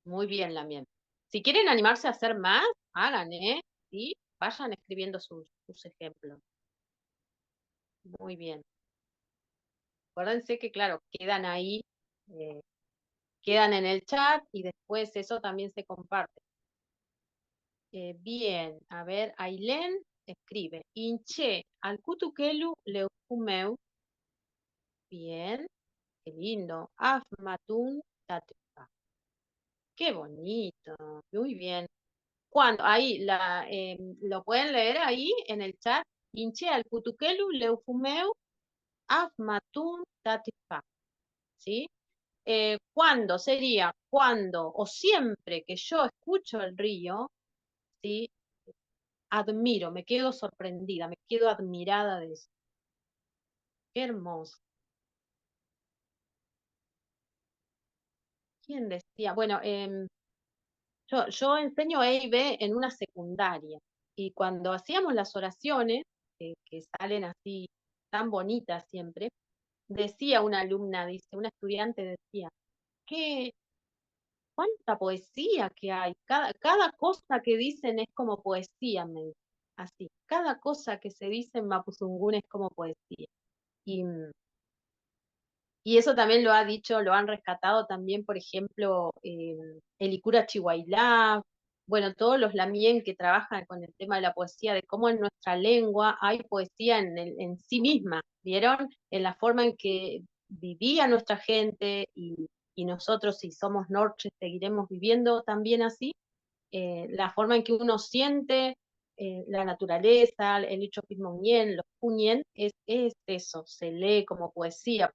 Muy bien, Lamien. Si quieren animarse a hacer más, hagan, ¿eh? ¿Sí? Vayan escribiendo sus ejemplos. Muy bien. Acuérdense que, claro, quedan ahí eh, quedan en el chat y después eso también se comparte. Bien, a ver, Ailén escribe, Inche al kutukelu leukumeu. Bien, qué lindo. Afmatun tatepa. Qué bonito, muy bien. Cuando, ahí, lo pueden leer ahí en el chat. Inche al kutukelu leukumeu afmatun tatepa. ¿Sí? ¿Cuándo sería? Cuando o siempre que yo escucho el río, ¿sí? Admiro, me quedo sorprendida, me quedo admirada de eso. Qué hermoso. ¿Quién decía? Bueno, yo enseño E y B en una secundaria y cuando hacíamos las oraciones, que salen así tan bonitas siempre, decía una alumna, dice, una estudiante decía, qué, cuánta poesía que hay, cada cosa que dicen es como poesía, me dice, así, cada cosa que se dice en Mapuzungún es como poesía. Y eso también lo ha dicho, lo han rescatado también, por ejemplo, el Icura Chihuahua, bueno, todos los lamien que trabajan con el tema de la poesía, de cómo en nuestra lengua hay poesía en sí misma, ¿vieron? En la forma en que vivía nuestra gente y nosotros, si somos norches, seguiremos viviendo también así. La forma en que uno siente la naturaleza, el hecho pismonien, los puñen, es eso, se lee como poesía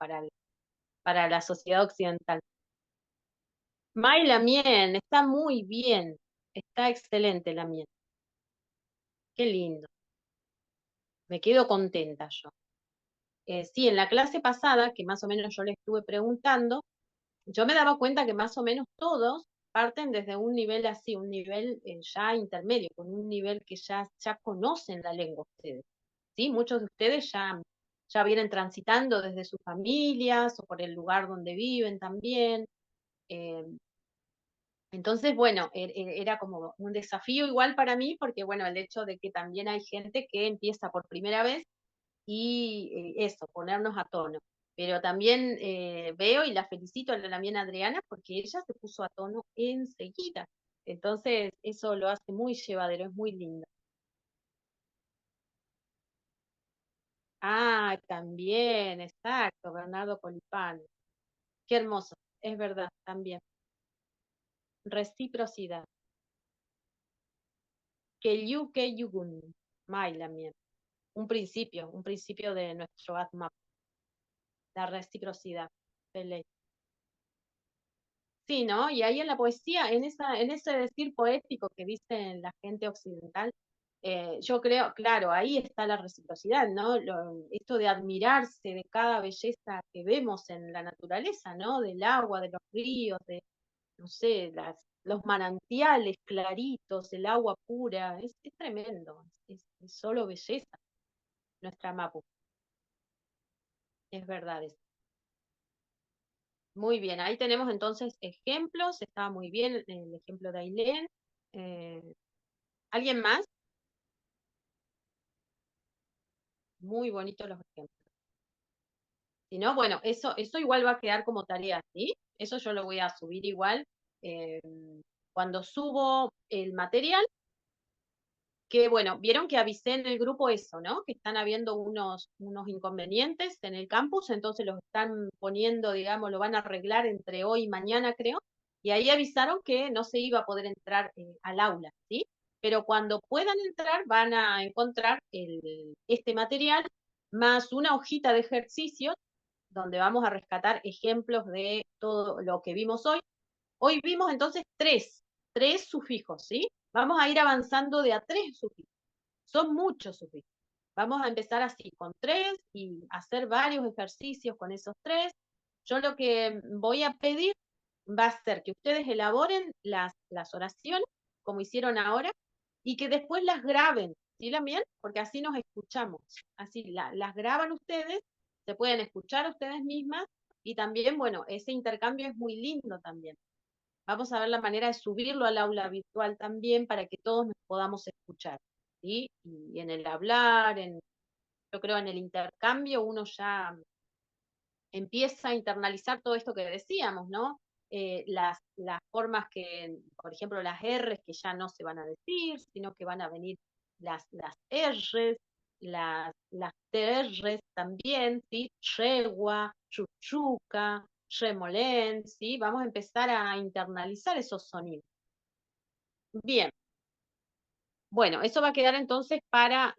para la sociedad occidental. May Lamien, está muy bien, está excelente Lamien. Qué lindo. Me quedo contenta yo. Sí, en la clase pasada, que más o menos yo le estuve preguntando, yo me daba cuenta que más o menos todos parten desde un nivel así, un nivel ya intermedio, con un nivel que ya conocen la lengua ustedes. ¿Sí? Muchos de ustedes ya vienen transitando desde sus familias o por el lugar donde viven también. Eh, Entonces, bueno, era como un desafío igual para mí, porque bueno, el hecho de que también hay gente que empieza por primera vez y eso, ponernos a tono. Pero también veo y la felicito a la también Adriana porque ella se puso a tono enseguida. Entonces, eso lo hace muy llevadero, es muy lindo. Ah, también, exacto, Bernardo Colipán. Qué hermoso, es verdad, también. Reciprocidad. Que yu que yugun. Maila, un principio de nuestro Atma, la reciprocidad. De ley. Sí, ¿no? Y ahí en la poesía, en ese decir poético que dice la gente occidental, yo creo, claro, ahí está la reciprocidad, ¿no? Esto de admirarse de cada belleza que vemos en la naturaleza, ¿no? Del agua, de los ríos, de, no sé, los manantiales claritos, el agua pura, es tremendo, es solo belleza nuestra Mapu, es verdad eso. Muy bien, ahí tenemos entonces ejemplos, estaba muy bien el ejemplo de Ailén. Eh, ¿Alguien más? Muy bonitos los ejemplos. Si no, bueno, eso igual va a quedar como tarea, ¿sí? Eso yo lo voy a subir igual. eh, Cuando subo el material, que bueno, vieron que avisé en el grupo eso, ¿no? Que están habiendo unos inconvenientes en el campus, entonces los están poniendo, digamos, lo van a arreglar entre hoy y mañana, creo, y ahí avisaron que no se iba a poder entrar al aula, ¿sí? Pero cuando puedan entrar van a encontrar este material más una hojita de ejercicios donde vamos a rescatar ejemplos de todo lo que vimos hoy. Hoy vimos entonces tres sufijos, ¿sí? Vamos a ir avanzando de a tres sufijos. Son muchos sufijos. Vamos a empezar así, con tres y hacer varios ejercicios con esos tres. Yo lo que voy a pedir va a ser que ustedes elaboren las oraciones, como hicieron ahora, y que después las graben, ¿sí, Lamien? Porque así nos escuchamos. Así las graban ustedes, se pueden escuchar ustedes mismas, y también, bueno, ese intercambio es muy lindo también. Vamos a ver la manera de subirlo al aula virtual también para que todos nos podamos escuchar, ¿sí? Y en el hablar, yo creo en el intercambio, uno ya empieza a internalizar todo esto que decíamos, ¿no? las formas que, por ejemplo, las R's que ya no se van a decir, sino que van a venir las R's, las TR's también, ¿sí? Yegua, chuchuca, remolén, ¿sí? Vamos a empezar a internalizar esos sonidos. Bien. Bueno, eso va a quedar entonces para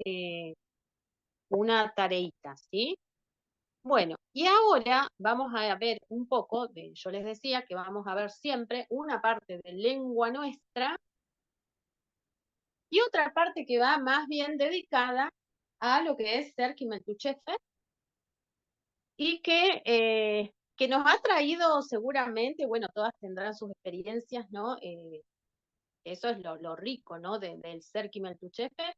una tareita, ¿sí? Bueno, y ahora vamos a ver un poco, yo les decía que vamos a ver siempre una parte de lengua nuestra y otra parte que va más bien dedicada a lo que es ser Quimeltuchefe y que nos ha traído seguramente, bueno, todas tendrán sus experiencias, ¿no? Eso es lo rico, ¿no? Del ser Quimeltuchefe,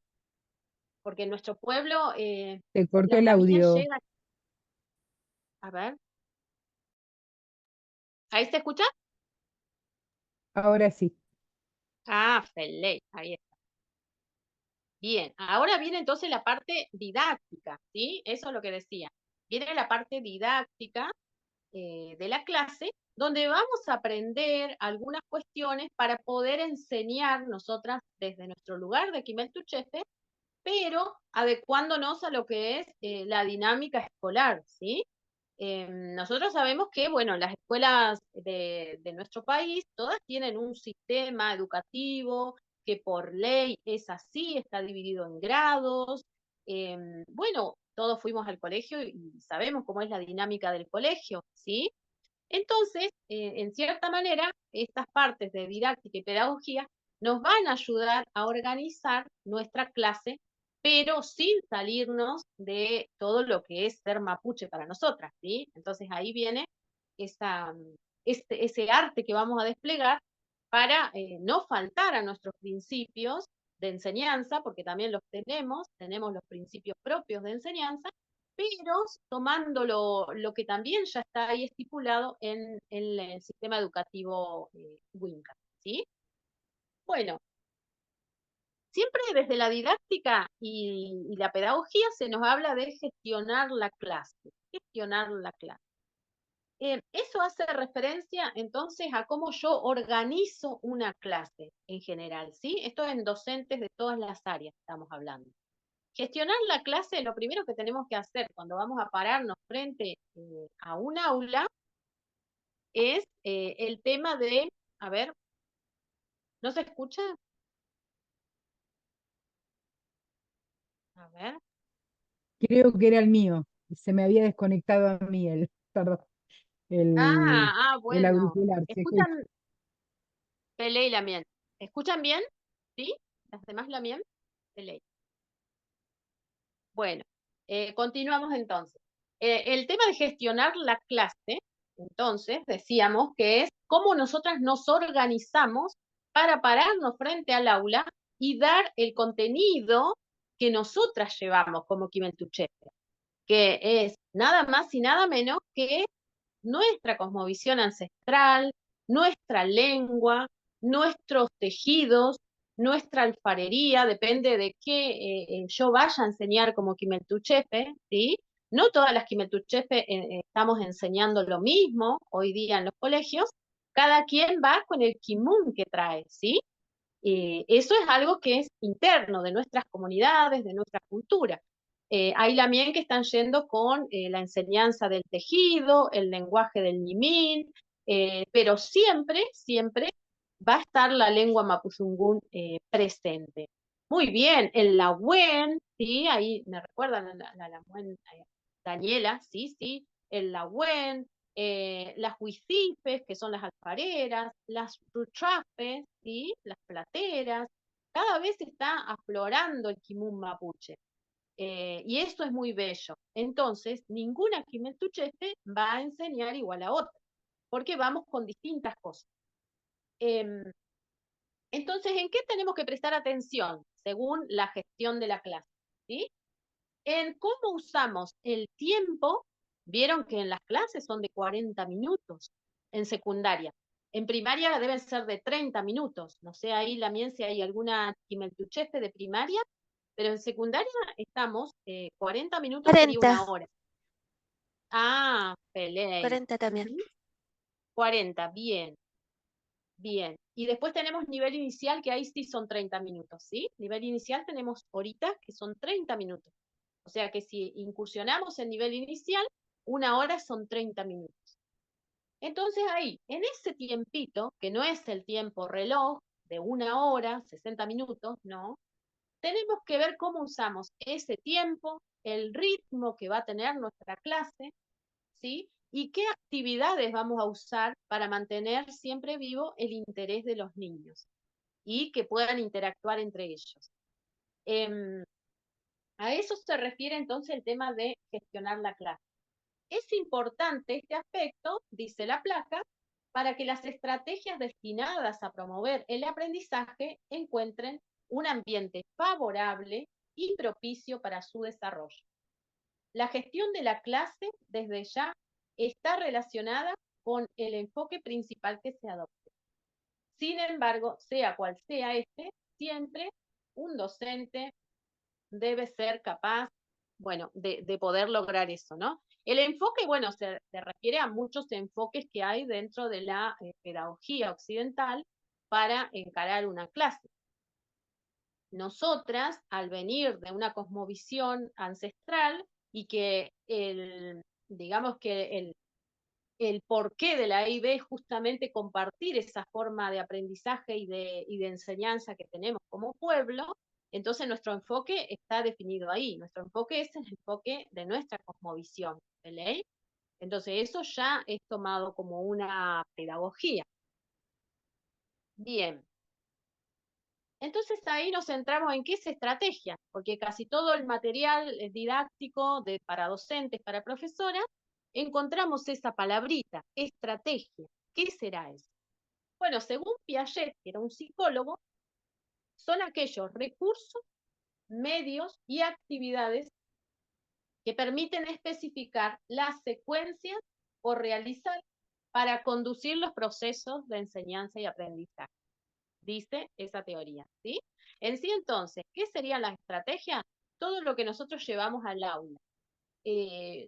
porque en nuestro pueblo Se cortó el la niña audio. llega, a ver, ¿ahí se escucha? Ahora sí. Ah, Feley, ahí está. Bien, ahora viene entonces la parte didáctica, ¿sí? Eso es lo que decía. Viene la parte didáctica de la clase, donde vamos a aprender algunas cuestiones para poder enseñar nosotras desde nuestro lugar de Quimeltuchefe, pero adecuándonos a lo que es la dinámica escolar, ¿sí? Nosotros sabemos que, bueno, las escuelas de nuestro país, todas tienen un sistema educativo que por ley es así, está dividido en grados. Bueno, todos fuimos al colegio y sabemos cómo es la dinámica del colegio, ¿sí? Entonces, en cierta manera, estas partes de didáctica y pedagogía nos van a ayudar a organizar nuestra clase, pero sin salirnos de todo lo que es ser mapuche para nosotras, ¿sí? Entonces ahí viene ese arte que vamos a desplegar para no faltar a nuestros principios de enseñanza, porque también los tenemos los principios propios de enseñanza, pero tomando lo que también ya está ahí estipulado en el sistema educativo Winca, ¿sí? Bueno, siempre desde la didáctica y la pedagogía se nos habla de gestionar la clase, gestionar la clase. Eso hace referencia entonces a cómo yo organizo una clase en general, ¿sí? Esto en docentes de todas las áreas estamos hablando. Gestionar la clase, lo primero que tenemos que hacer cuando vamos a pararnos frente a un aula es el tema de, a ver, ¿no se escucha? A ver. Creo que era el mío. Se me había desconectado a mí perdón, el Bueno. auricular. Se escucha. ¿Escuchan Pele y Lamien? ¿Escuchan bien? ¿Sí? ¿Las demás Lamien? Pele. Bueno, continuamos entonces. El tema de gestionar la clase, entonces, decíamos que es cómo nosotras nos organizamos para pararnos frente al aula y dar el contenido que nosotras llevamos como Quimeltuchefe, que es nada más y nada menos que nuestra cosmovisión ancestral, nuestra lengua, nuestros tejidos, nuestra alfarería, depende de qué yo vaya a enseñar como Quimeltuchefe, ¿sí? No todas las Quimeltuchefe estamos enseñando lo mismo hoy día en los colegios, cada quien va con el kimun que trae, ¿sí? Eso es algo que es interno de nuestras comunidades, de nuestra cultura. Hay también que están yendo con la enseñanza del tejido, el lenguaje del ñimín, pero siempre, siempre va a estar la lengua mapuzungún presente. Muy bien, el Lahuen, ¿sí? Ahí me recuerdan la Lahuen Daniela, sí, sí, el Lahuen, las huicifes, que son las alfareras, las ruchafes, ¿sí? Las plateras, cada vez está aflorando el kimun mapuche. Y esto es muy bello. Entonces, ninguna Quimeltuchefe va a enseñar igual a otra, porque vamos con distintas cosas. Entonces, ¿en qué tenemos que prestar atención según la gestión de la clase? ¿Sí? En cómo usamos el tiempo. Vieron que en las clases son de 40 minutos, en secundaria. En primaria deben ser de 30 minutos. No sé ahí también si hay alguna Quimeltuchefe de primaria, pero en secundaria estamos 40 minutos sería 40, una hora. Ah, Pelé. 40 también. Ujú. 40, bien, bien. Y después tenemos nivel inicial, que ahí sí son 30 minutos, ¿sí? Nivel inicial tenemos horitas que son 30 minutos. O sea que si incursionamos en nivel inicial, 1 hora son 30 minutos. Entonces ahí, en ese tiempito, que no es el tiempo reloj de 1 hora, 60 minutos, no, tenemos que ver cómo usamos ese tiempo, el ritmo que va a tener nuestra clase, ¿sí? Y qué actividades vamos a usar para mantener siempre vivo el interés de los niños y que puedan interactuar entre ellos. A eso se refiere entonces el tema de gestionar la clase. Es importante este aspecto, dice la placa, para que las estrategias destinadas a promover el aprendizaje encuentren un ambiente favorable y propicio para su desarrollo. La gestión de la clase desde ya está relacionada con el enfoque principal que se adopte. Sin embargo, sea cual sea este, siempre un docente debe ser capaz, bueno, de poder lograr eso, ¿no? El enfoque, bueno, se refiere a muchos enfoques que hay dentro de la pedagogía occidental para encarar una clase. Nosotras, al venir de una cosmovisión ancestral y que digamos que el porqué de la IB es justamente compartir esa forma de aprendizaje y de enseñanza que tenemos como pueblo, entonces nuestro enfoque está definido ahí. Nuestro enfoque es el enfoque de nuestra cosmovisión, ¿de ley? Entonces eso ya es tomado como una pedagogía. Bien. Entonces ahí nos centramos en qué es estrategia, porque casi todo el material didáctico para docentes, para profesoras, encontramos esa palabrita, estrategia. ¿Qué será eso? Bueno, según Piaget, que era un psicólogo, son aquellos recursos, medios y actividades que permiten especificar las secuencias por realizar para conducir los procesos de enseñanza y aprendizaje, dice esa teoría, ¿sí? En sí, entonces, ¿qué serían las estrategias? Todo lo que nosotros llevamos al aula.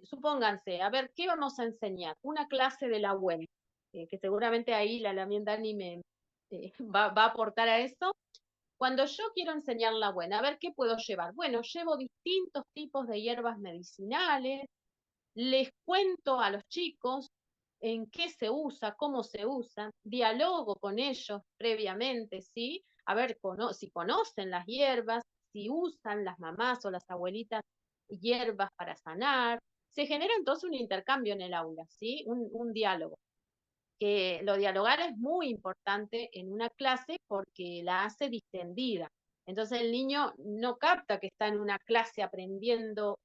Supónganse, a ver, ¿qué vamos a enseñar? Una clase de la web, que seguramente ahí la Lamien Dani va a aportar a eso. Cuando yo quiero enseñar la buena, a ver qué puedo llevar. Bueno, llevo distintos tipos de hierbas medicinales, les cuento a los chicos en qué se usa, cómo se usa, dialogo con ellos previamente, ¿sí? A ver si conocen las hierbas, si usan las mamás o las abuelitas hierbas para sanar. Se genera entonces un intercambio en el aula, ¿sí? Un diálogo. Que lo dialogar es muy importante en una clase porque la hace distendida. Entonces el niño no capta que está en una clase aprendiendo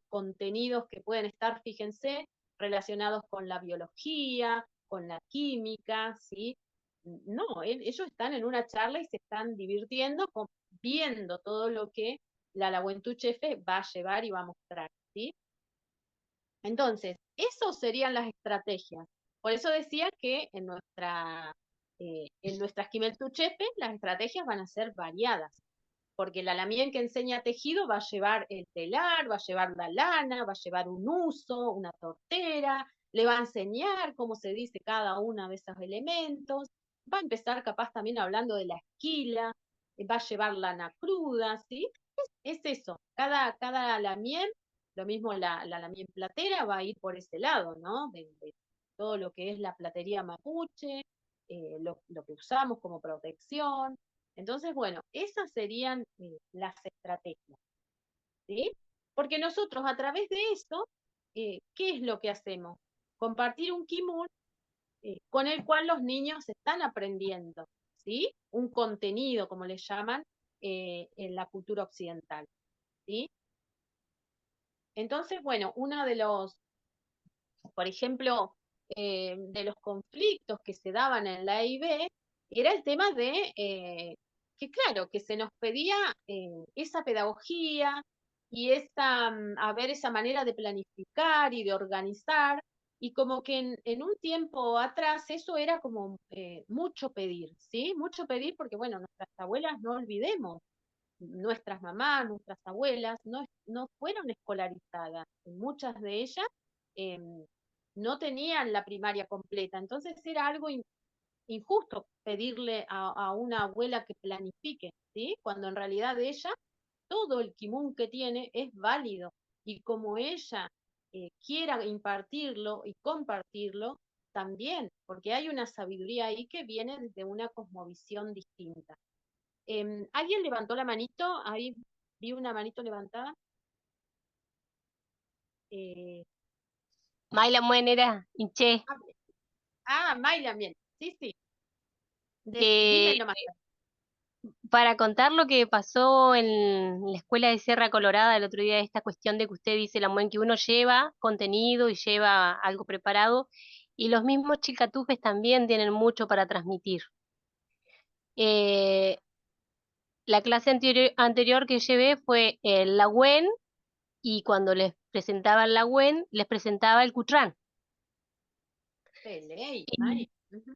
contenidos que pueden estar, fíjense, relacionados con la biología, con la química, ¿sí? No, ellos están en una charla y se están divirtiendo viendo todo lo que la Lahuentuchefe va a llevar y va a mostrar, ¿sí? Entonces, eso serían las estrategias. Por eso decía que en nuestras Quimeltuchefe las estrategias van a ser variadas, porque la lamien que enseña tejido va a llevar el telar, va a llevar la lana, va a llevar un uso, una tortera, le va a enseñar cómo se dice cada uno de esos elementos, va a empezar capaz también hablando de la esquila, va a llevar lana cruda, ¿sí? Es eso, cada lamien, lo mismo la lamien platera va a ir por ese lado, ¿no? De todo lo que es la platería mapuche, lo que usamos como protección. Entonces, bueno, esas serían las estrategias, ¿sí? Porque nosotros a través de eso, ¿qué es lo que hacemos? Compartir un kimun con el cual los niños están aprendiendo, ¿sí? Un contenido, como le llaman, en la cultura occidental, ¿sí? Entonces, bueno, uno de los, por ejemplo, de los conflictos que se daban en la IB era el tema de que, claro, que se nos pedía esa pedagogía y a ver, esa manera de planificar y de organizar, y como que en un tiempo atrás eso era como mucho pedir, ¿sí? Mucho pedir porque, bueno, nuestras abuelas, no olvidemos, nuestras mamás, nuestras abuelas, no fueron escolarizadas, muchas de ellas no tenían la primaria completa. Entonces era algo injusto pedirle a una abuela que planifique, ¿sí? Cuando en realidad ella, todo el kimun que tiene es válido. Y como ella quiera impartirlo y compartirlo, también, porque hay una sabiduría ahí que viene desde una cosmovisión distinta. ¿Alguien levantó la manito? Ahí vi una manito levantada. Eh, Mayla Muenera, Inche. Mayla, bien. Sí, sí. Eh, Dime nomás. para contar lo que pasó en la escuela de Sierra Colorada el otro día, esta cuestión de que usted dice, la que uno lleva contenido y lleva algo preparado, y los mismos chilcatufes también tienen mucho para transmitir. Eh, la clase anterior que llevé fue el Lagüen, y cuando les presentaba el Lagüen, les presentaba el Cutrán. De ley, Y May. Ujú.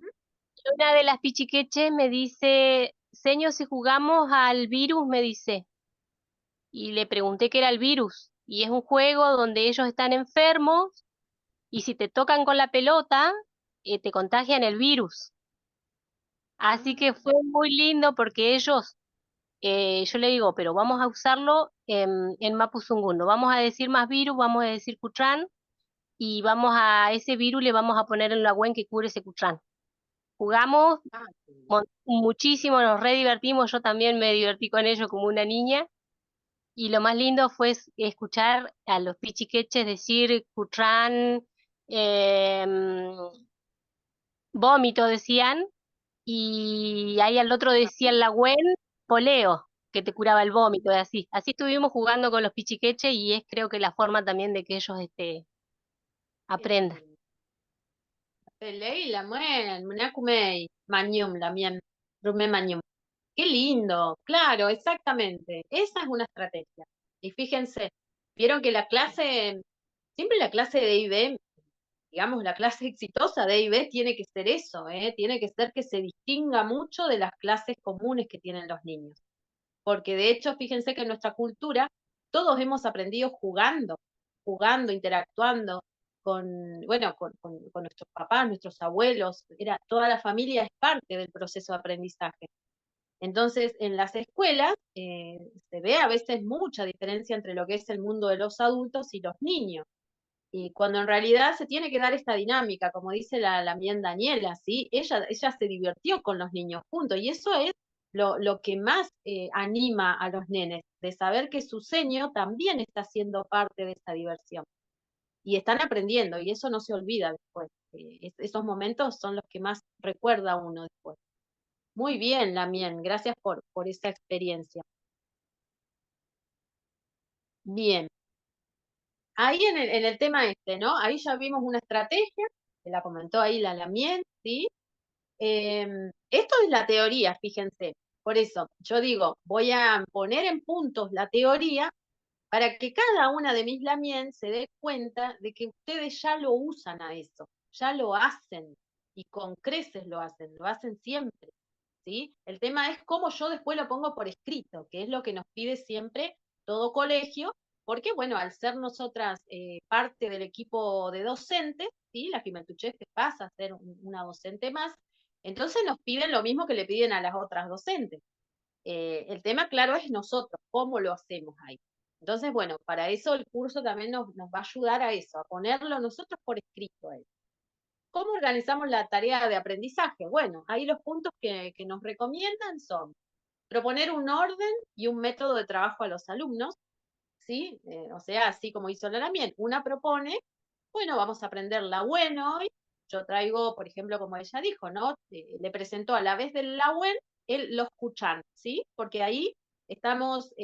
una de las pichiqueches me dice, señor, si jugamos al virus, me dice, y le pregunté qué era el virus, y es un juego donde ellos están enfermos, y si te tocan con la pelota, te contagian el virus. Así que fue muy lindo porque ellos, yo le digo, pero vamos a usarlo en Mapuzungún, no vamos a decir más virus, vamos a decir Cutrán, y vamos a ese virus le vamos a poner en la web que cure ese Cutrán. Jugamos Ah, qué bien. muchísimo, nos re divertimos, yo también me divertí con ellos como una niña, y lo más lindo fue escuchar a los pichiqueches decir Cutrán, vómito decían, y ahí al otro decían la Gwen, poleo, que te curaba el vómito, y así. Así estuvimos jugando con los pichiqueches y es creo que la forma también de que ellos Qué aprendan. lindo. De ley, la muen, Munakumei, Mañum, la mien, Rume Mañum. Qué lindo, claro, exactamente. Esa es una estrategia. Y fíjense, vieron que la clase, siempre la clase de I+D, digamos, la clase exitosa de I+D tiene que ser eso, ¿eh? Tiene que ser que se distinga mucho de las clases comunes que tienen los niños. Porque de hecho, fíjense que en nuestra cultura todos hemos aprendido jugando, jugando, interactuando con, bueno, con nuestros papás, nuestros abuelos, toda la familia es parte del proceso de aprendizaje. Entonces, en las escuelas se ve a veces mucha diferencia entre lo que es el mundo de los adultos y los niños. Y cuando en realidad se tiene que dar esta dinámica, como dice la mía Daniela, ¿sí? Ella se divirtió con los niños juntos, y eso es lo que más anima a los nenes, de saber que su seño también está siendo parte de esa diversión. Y están aprendiendo, y eso no se olvida después. Esos momentos son los que más recuerda uno después. Muy bien, Lamien, gracias por esa experiencia. Bien, ahí en el tema este, ¿no? Ahí ya vimos una estrategia, que la comentó ahí la Lamien, ¿sí? Esto es la teoría, fíjense. Por eso, yo digo, voy a poner en puntos la teoría para que cada una de mis Lamien se dé cuenta de que ustedes ya lo usan a eso, ya lo hacen, y con creces lo hacen siempre. ¿Sí? El tema es cómo yo después lo pongo por escrito, que es lo que nos pide siempre todo colegio, porque bueno, al ser nosotras parte del equipo de docentes, ¿sí? La Fimeltuchef que pasa a ser una docente más, entonces nos piden lo mismo que le piden a las otras docentes. El tema, claro, es nosotros, cómo lo hacemos ahí. Entonces, bueno, para eso el curso también nos va a ayudar a eso, a ponerlo nosotros por escrito ahí. ¿Cómo organizamos la tarea de aprendizaje? Bueno, ahí los puntos que nos recomiendan son proponer un orden y un método de trabajo a los alumnos, ¿sí? O sea, así como hizo la también, una propone, bueno, vamos a aprender la bueno hoy. Yo traigo, por ejemplo, como ella dijo, ¿no? Le presentó a la vez del la buen los escuchan, ¿sí? Porque ahí estamos,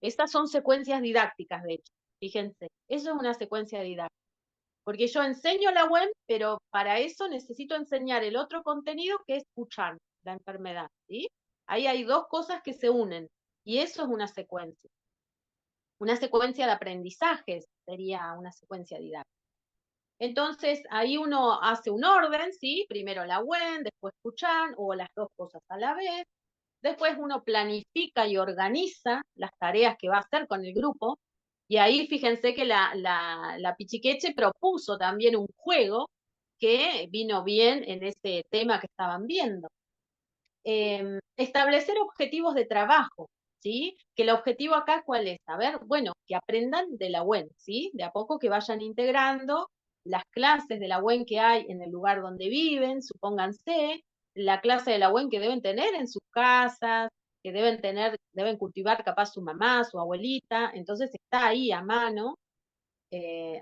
estas son secuencias didácticas, de hecho, fíjense, eso es una secuencia didáctica. Porque yo enseño la web, pero para eso necesito enseñar el otro contenido que es escuchar la enfermedad, ¿sí? Ahí hay dos cosas que se unen, y eso es una secuencia. Una secuencia de aprendizajes sería una secuencia didáctica. Entonces, ahí uno hace un orden, ¿sí? Primero la web, después escuchar, o las dos cosas a la vez. Después uno planifica y organiza las tareas que va a hacer con el grupo, Y ahí fíjense que la Pichiqueche propuso también un juego que vino bien en ese tema que estaban viendo. Establecer objetivos de trabajo, ¿sí? Que el objetivo acá, ¿cuál es? A ver, bueno, que aprendan de la UEN, ¿sí? De a poco que vayan integrando las clases de la UEN que hay en el lugar donde viven, supónganse, la clase de la UEN que deben tener en sus casas, que deben tener, deben cultivar capaz su mamá, su abuelita, entonces está ahí a mano.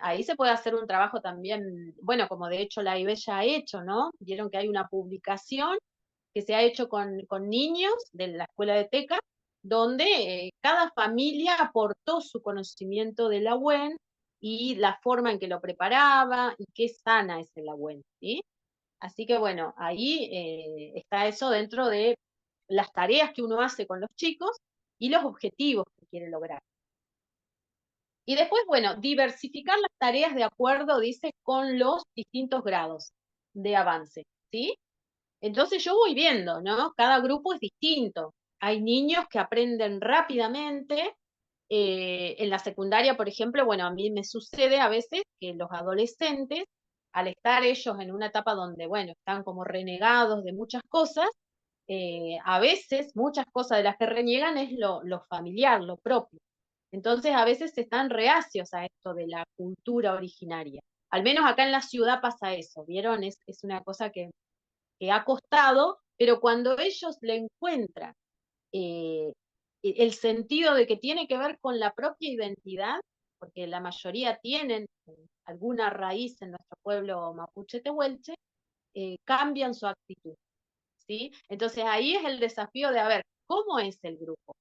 Ahí se puede hacer un trabajo también, bueno, como de hecho la IBE ya ha hecho, ¿no? Vieron que hay una publicación que se ha hecho con niños de la escuela de TECA, donde cada familia aportó su conocimiento de la UEN y la forma en que lo preparaba y qué sana es la UEN, ¿sí? Así que bueno, ahí está eso dentro de las tareas que uno hace con los chicos y los objetivos que quiere lograr. Y después, bueno, diversificar las tareas de acuerdo, dice, con los distintos grados de avance, ¿sí? Entonces yo voy viendo, ¿no? Cada grupo es distinto. Hay niños que aprenden rápidamente. En la secundaria, por ejemplo, bueno, a mí me sucede a veces que los adolescentes, al estar ellos en una etapa donde, bueno, están como renegados de muchas cosas, a veces muchas cosas de las que reniegan es lo familiar, lo propio. Entonces a veces están reacios a esto de la cultura originaria. Al menos acá en la ciudad pasa eso, ¿vieron? Es una cosa que ha costado, pero cuando ellos le encuentran el sentido de que tiene que ver con la propia identidad, porque la mayoría tienen alguna raíz en nuestro pueblo mapuche tehuelche, cambian su actitud, ¿sí? Entonces ahí es el desafío de, a ver, ¿cómo es el grupo?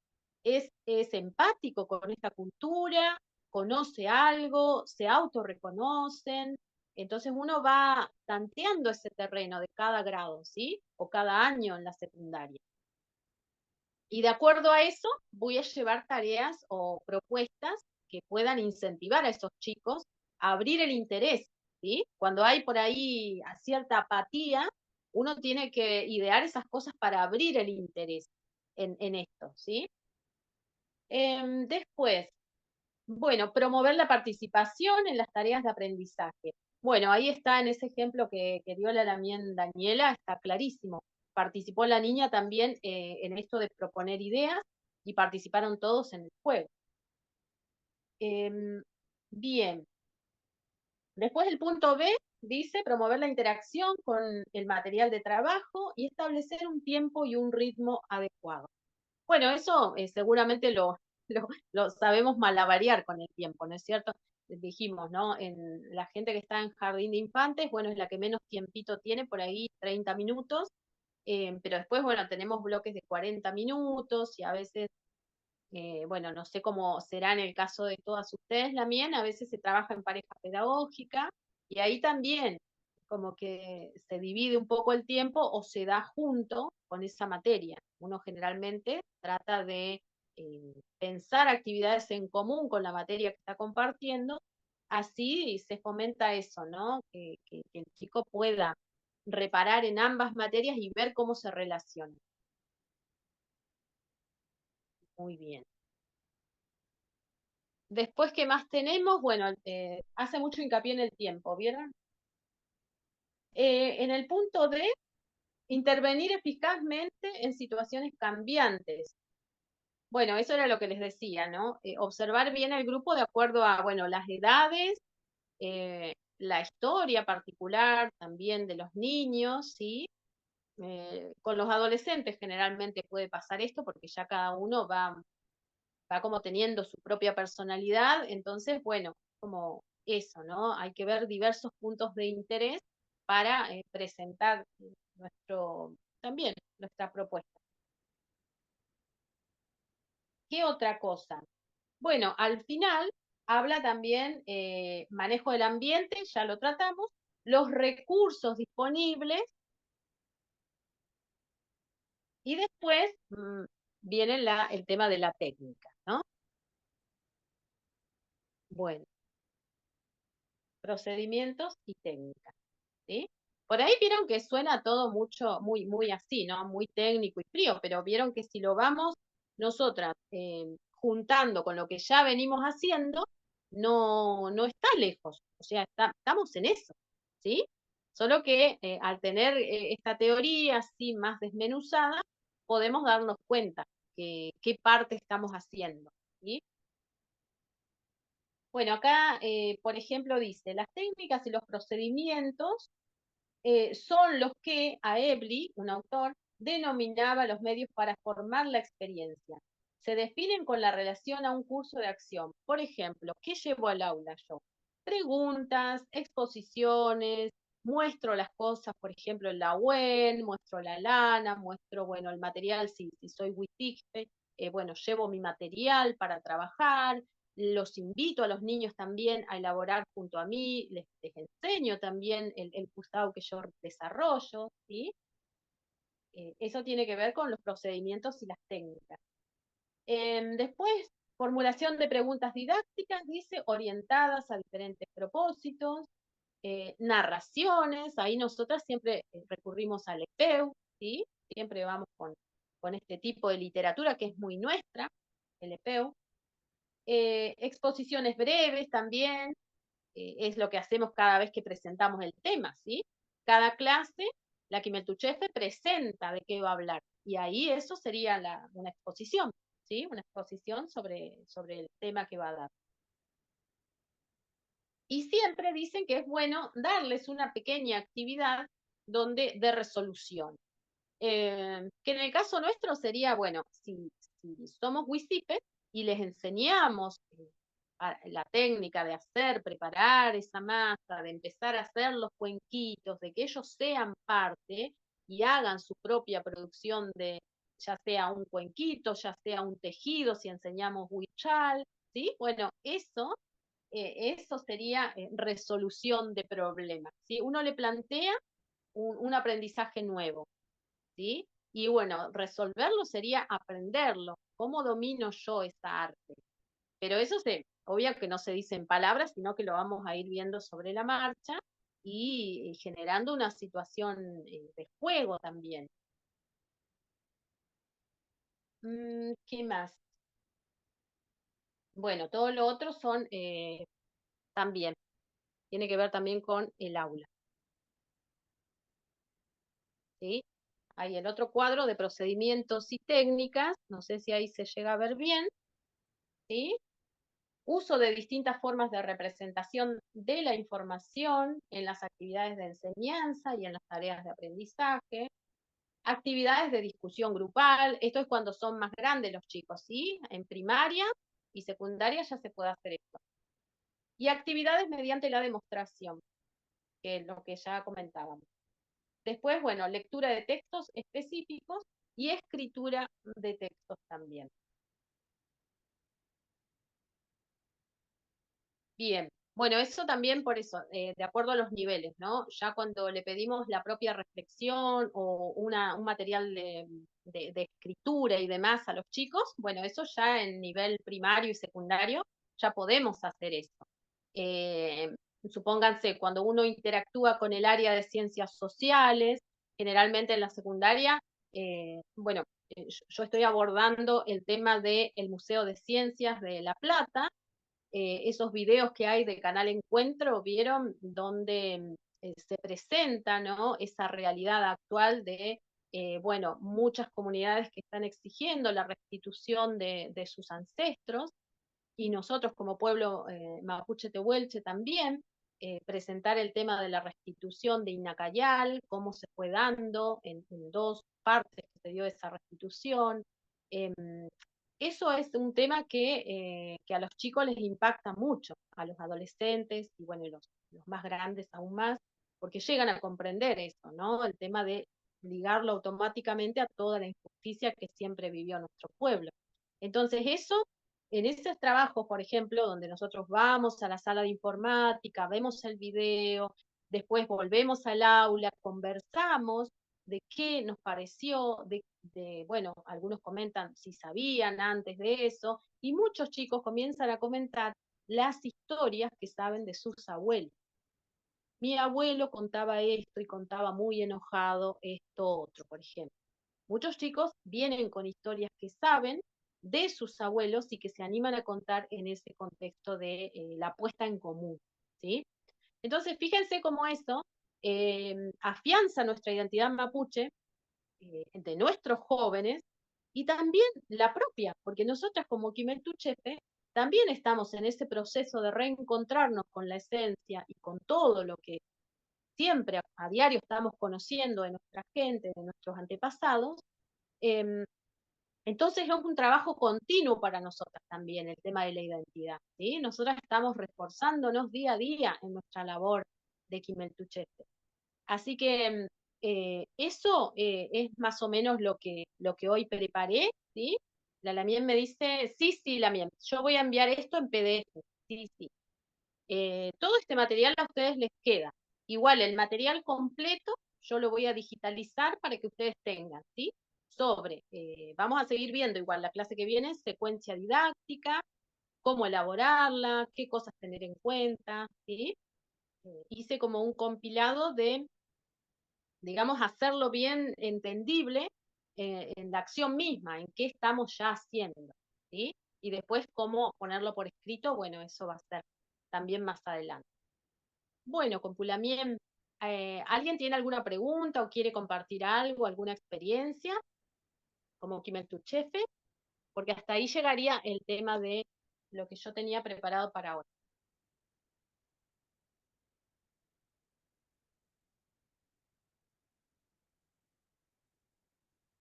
¿Es empático con esta cultura? ¿Conoce algo? ¿Se autorreconocen? Entonces uno va tanteando ese terreno de cada grado, ¿sí? O cada año en la secundaria. Y de acuerdo a eso, voy a llevar tareas o propuestas que puedan incentivar a esos chicos a abrir el interés, ¿sí? Cuando hay por ahí cierta apatía, uno tiene que idear esas cosas para abrir el interés en esto, ¿sí? Después, bueno, promover la participación en las tareas de aprendizaje. Bueno, ahí está en ese ejemplo que dio la también Daniela, está clarísimo. Participó la niña también en esto de proponer ideas y participaron todos en el juego. Bien, después el punto B dice promover la interacción con el material de trabajo y establecer un tiempo y un ritmo adecuado. Bueno, eso seguramente lo sabemos malabarear con el tiempo, ¿no es cierto? Dijimos, ¿no? En la gente que está en jardín de infantes, bueno, es la que menos tiempito tiene, por ahí 30 minutos, pero después, bueno, tenemos bloques de 40 minutos y a veces, bueno, no sé cómo será en el caso de todas ustedes, la mía, a veces se trabaja en pareja pedagógica y ahí también como que se divide un poco el tiempo o se da junto con esa materia. Uno generalmente trata de pensar actividades en común con la materia que está compartiendo, así se fomenta eso, ¿no? Que el chico pueda reparar en ambas materias y ver cómo se relacionan. Muy bien. Después, ¿qué más tenemos? Bueno, hace mucho hincapié en el tiempo, ¿vieron? En el punto D, intervenir eficazmente en situaciones cambiantes. Bueno, eso era lo que les decía, ¿no? Observar bien el grupo de acuerdo a, bueno, las edades, la historia particular también de los niños, ¿sí? Con los adolescentes generalmente puede pasar esto porque ya cada uno va como teniendo su propia personalidad, entonces, bueno, como eso, ¿no? Hay que ver diversos puntos de interés para presentar también nuestra propuesta. ¿Qué otra cosa? Bueno, al final habla también manejo del ambiente, ya lo tratamos, los recursos disponibles y después viene el tema de la técnica, ¿no? Bueno, procedimientos y técnicas, ¿sí? Por ahí vieron que suena todo mucho, muy así, ¿no? Muy técnico y frío, pero vieron que si lo vamos nosotras juntando con lo que ya venimos haciendo, no está lejos, o sea, estamos en eso, ¿sí? Solo que al tener esta teoría así más desmenuzada, podemos darnos cuenta qué parte estamos haciendo, ¿sí? Bueno, acá, por ejemplo, dice, las técnicas y los procedimientos son los que a Ebli, un autor, denominaba los medios para formar la experiencia. Se definen con la relación a un curso de acción. Por ejemplo, ¿qué llevo al aula yo? Preguntas, exposiciones, muestro las cosas, por ejemplo, en la web, muestro la lana, muestro, bueno, el material, si soy Witigpe, bueno, llevo mi material para trabajar, los invito a los niños también a elaborar junto a mí, les enseño también el custado que yo desarrollo, ¿sí? Eso tiene que ver con los procedimientos y las técnicas. Después, formulación de preguntas didácticas, dice, orientadas a diferentes propósitos, narraciones, ahí nosotras siempre recurrimos al EPEU, ¿sí? Siempre vamos con este tipo de literatura que es muy nuestra, el EPEU. Exposiciones breves también, es lo que hacemos cada vez que presentamos el tema, ¿sí? Cada clase, la Kimeltuchefe presenta de qué va a hablar, y ahí eso sería una exposición, ¿sí? Una exposición sobre el tema que va a dar. Y siempre dicen que es bueno darles una pequeña actividad de resolución. Que en el caso nuestro sería, bueno, si somos Huizipes y les enseñamos la técnica de hacer, preparar esa masa, de empezar a hacer los cuenquitos, de que ellos sean parte y hagan su propia producción de, ya sea un cuenquito, ya sea un tejido, si enseñamos huichal, ¿sí? Bueno, eso sería resolución de problemas, ¿sí? Uno le plantea un aprendizaje nuevo, ¿sí? Y bueno, resolverlo sería aprenderlo. ¿Cómo domino yo esa arte? Pero eso obvio que no se dice en palabras, sino que lo vamos a ir viendo sobre la marcha y generando una situación de juego también. ¿Qué más? Bueno, todo lo otro son también, tiene que ver también con el aula, ¿sí? Hay el otro cuadro de procedimientos y técnicas, no sé si ahí se llega a ver bien, ¿sí? Uso de distintas formas de representación de la información en las actividades de enseñanza y en las tareas de aprendizaje, actividades de discusión grupal, esto es cuando son más grandes los chicos, ¿sí? En primaria y secundaria ya se puede hacer esto. Y actividades mediante la demostración, que es lo que ya comentábamos. Después, bueno, lectura de textos específicos y escritura de textos también. Bien, bueno, eso también por eso, de acuerdo a los niveles, ¿no? Ya cuando le pedimos la propia reflexión o un material de escritura y demás a los chicos, bueno, eso ya en nivel primario y secundario ya podemos hacer eso. Supónganse, cuando uno interactúa con el área de ciencias sociales, generalmente en la secundaria, bueno, yo estoy abordando el tema del Museo de Ciencias de La Plata, esos videos que hay de Canal Encuentro, ¿vieron? Donde se presenta, ¿no? Esa realidad actual de, bueno, muchas comunidades que están exigiendo la restitución de sus ancestros, y nosotros como pueblo mapuche tehuelche también, presentar el tema de la restitución de Inacayal, cómo se fue dando en dos partes que se dio esa restitución. Eh, Eso es un tema que a los chicos les impacta mucho, a los adolescentes y bueno, los más grandes aún más, porque llegan a comprender eso, ¿no? El tema de ligarlo automáticamente a toda la injusticia que siempre vivió nuestro pueblo. Entonces eso, en esos trabajos, por ejemplo, donde nosotros vamos a la sala de informática, vemos el video, después volvemos al aula, conversamos de qué nos pareció, bueno, algunos comentan si sabían antes de eso, y muchos chicos comienzan a comentar las historias que saben de sus abuelos. Mi abuelo contaba esto y contaba muy enojado esto otro, por ejemplo. Muchos chicos vienen con historias que saben de sus abuelos y que se animan a contar en ese contexto de la puesta en común, ¿sí? Entonces, fíjense cómo eso afianza nuestra identidad mapuche de nuestros jóvenes y también la propia, porque nosotras como Quimeltuchefe también estamos en ese proceso de reencontrarnos con la esencia y con todo lo que siempre a diario estamos conociendo de nuestra gente, de nuestros antepasados. Eh, entonces es un trabajo continuo para nosotras también el tema de la identidad, ¿sí? Nosotras estamos reforzándonos día a día en nuestra labor de Quimeltuchefe. Así que eso es más o menos lo que hoy preparé, ¿sí? La Lamien me dice, sí, sí, Lamien, yo voy a enviar esto en PDF, sí, sí. Todo este material a ustedes les queda. Igual, el material completo yo lo voy a digitalizar para que ustedes tengan, ¿sí? Vamos a seguir viendo igual la clase que viene, secuencia didáctica, cómo elaborarla, qué cosas tener en cuenta, ¿sí? Hice como un compilado de, digamos, hacerlo bien entendible en la acción misma, en qué estamos ya haciendo, ¿sí? Y después cómo ponerlo por escrito, bueno, eso va a ser también más adelante. Bueno, Compulamien, ¿alguien tiene alguna pregunta o quiere compartir algo, alguna experiencia como Quimeltuchefe? Porque hasta ahí llegaría el tema de lo que yo tenía preparado para hoy.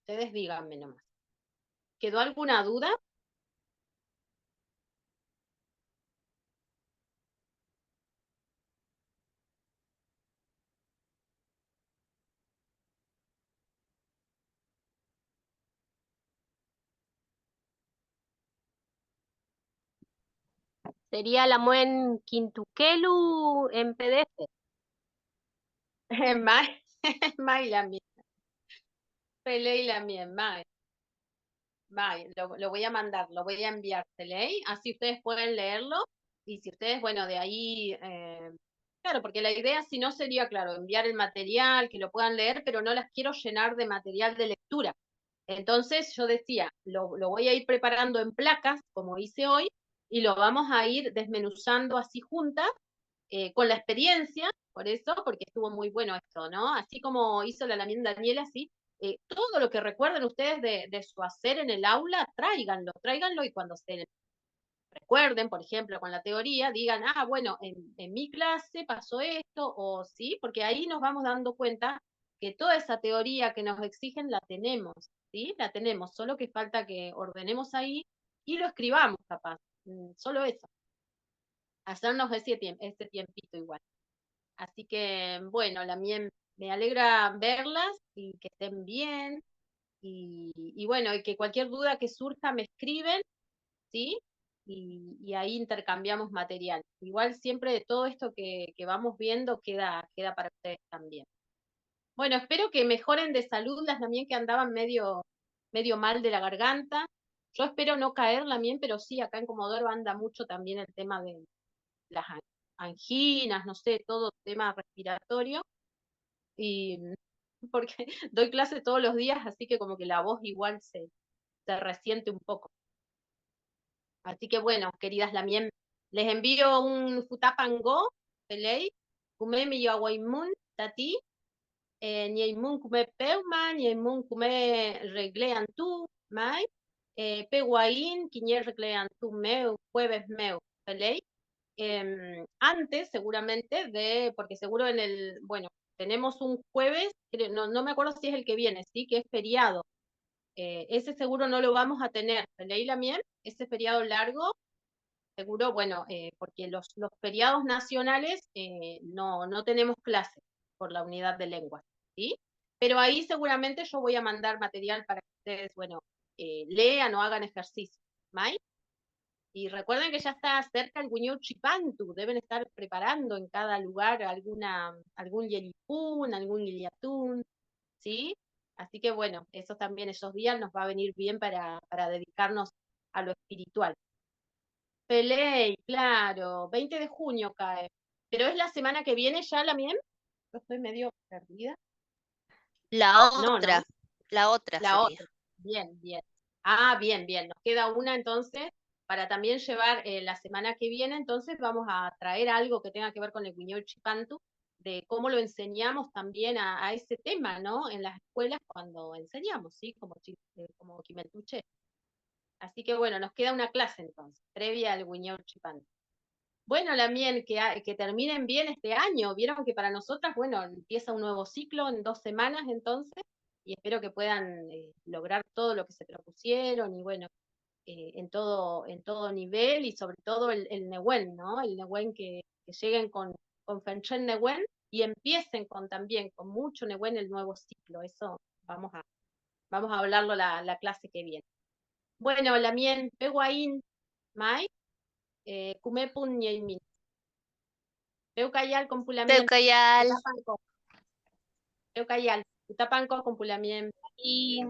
Ustedes díganme nomás. ¿Quedó alguna duda? Sería la muen Quintuquelu en PDF. Mai, Mai la mía, Pelé y la mía, Mai. Mai, lo voy a mandar, lo voy a enviar, Pelé, así ustedes pueden leerlo. Y si ustedes, bueno, de ahí, claro, porque la idea si no sería, claro, enviar el material, que lo puedan leer, pero no las quiero llenar de material de lectura. Entonces yo decía, lo voy a ir preparando en placas, como hice hoy, y lo vamos a ir desmenuzando así juntas, con la experiencia, por eso, porque estuvo muy bueno esto, ¿no? Así como hizo la Lamien Daniela, así, todo lo que recuerden ustedes de su hacer en el aula, tráiganlo y cuando se recuerden, por ejemplo, con la teoría, digan, ah, bueno, en mi clase pasó esto, o sí, porque ahí nos vamos dando cuenta que toda esa teoría que nos exigen la tenemos, ¿sí? La tenemos, solo que falta que ordenemos ahí y lo escribamos, capaz. Solo eso, hacernos ese tiempito igual. Así que, bueno, me alegra verlas y que estén bien. Y bueno, y que cualquier duda que surja me escriben, ¿sí? Y ahí intercambiamos material. Igual siempre de todo esto que vamos viendo queda para ustedes también. Bueno, espero que mejoren de salud las también que andaban medio mal de la garganta. Yo espero no caer también, pero sí, acá en Comodoro anda mucho también el tema de las anginas, no sé, todo tema respiratorio. Y porque doy clase todos los días, así que como que la voz igual se resiente un poco. Así que bueno, queridas Lamien, les envío un futapango, pelei, kume mi yaguaimun, tati, niaimun kume peuma, niaimun kume reglean tu, mai, peguain, quiñe reglean tu meu, jueves meu, pelei. Antes, seguramente, porque seguro bueno, tenemos un jueves, no me acuerdo si es el que viene, sí, que es feriado. Ese seguro no lo vamos a tener, leí la miel, ese feriado largo, seguro, bueno, porque los feriados nacionales no tenemos clases por la unidad de lenguas, ¿sí? Pero ahí seguramente yo voy a mandar material para que ustedes, bueno, lean o hagan ejercicio, ¿may? Y recuerden que ya está cerca el Guñol Chipantu, deben estar preparando en cada lugar algún yelipún, algún iliatún, ¿sí? Así que bueno, eso también esos días nos va a venir bien para dedicarnos a lo espiritual. Peley, claro, 20 de junio cae. Pero es la semana que viene ya la mien. Yo estoy medio perdida. La No, otra, no, la otra la sería. otra. Bien, bien. Ah, bien, bien, nos queda una entonces para también llevar la semana que viene, entonces vamos a traer algo que tenga que ver con el Guiñol Chipantu, de cómo lo enseñamos también a ese tema, ¿no? En las escuelas cuando enseñamos, ¿sí? Como Quimentuche. Así que bueno, nos queda una clase entonces, previa al Guiñol Chipantu. Bueno, Lamien, que terminen bien este año. Vieron que para nosotras, bueno, empieza un nuevo ciclo en 2 semanas entonces, y espero que puedan lograr todo lo que se propusieron y bueno, en todo nivel y sobre todo el Nehuen, ¿no? El Nehuen que lleguen con Fenchen Nehuen y empiecen también con mucho Nehuen el nuevo ciclo. Eso vamos a hablarlo la clase que viene. Bueno, Lamien, Peguaín, Mai, Kumepun Yemin. Peukayal con Pulamien, Teukayal. Utapanco. Peukayal, Utapanco con Pulamien. Y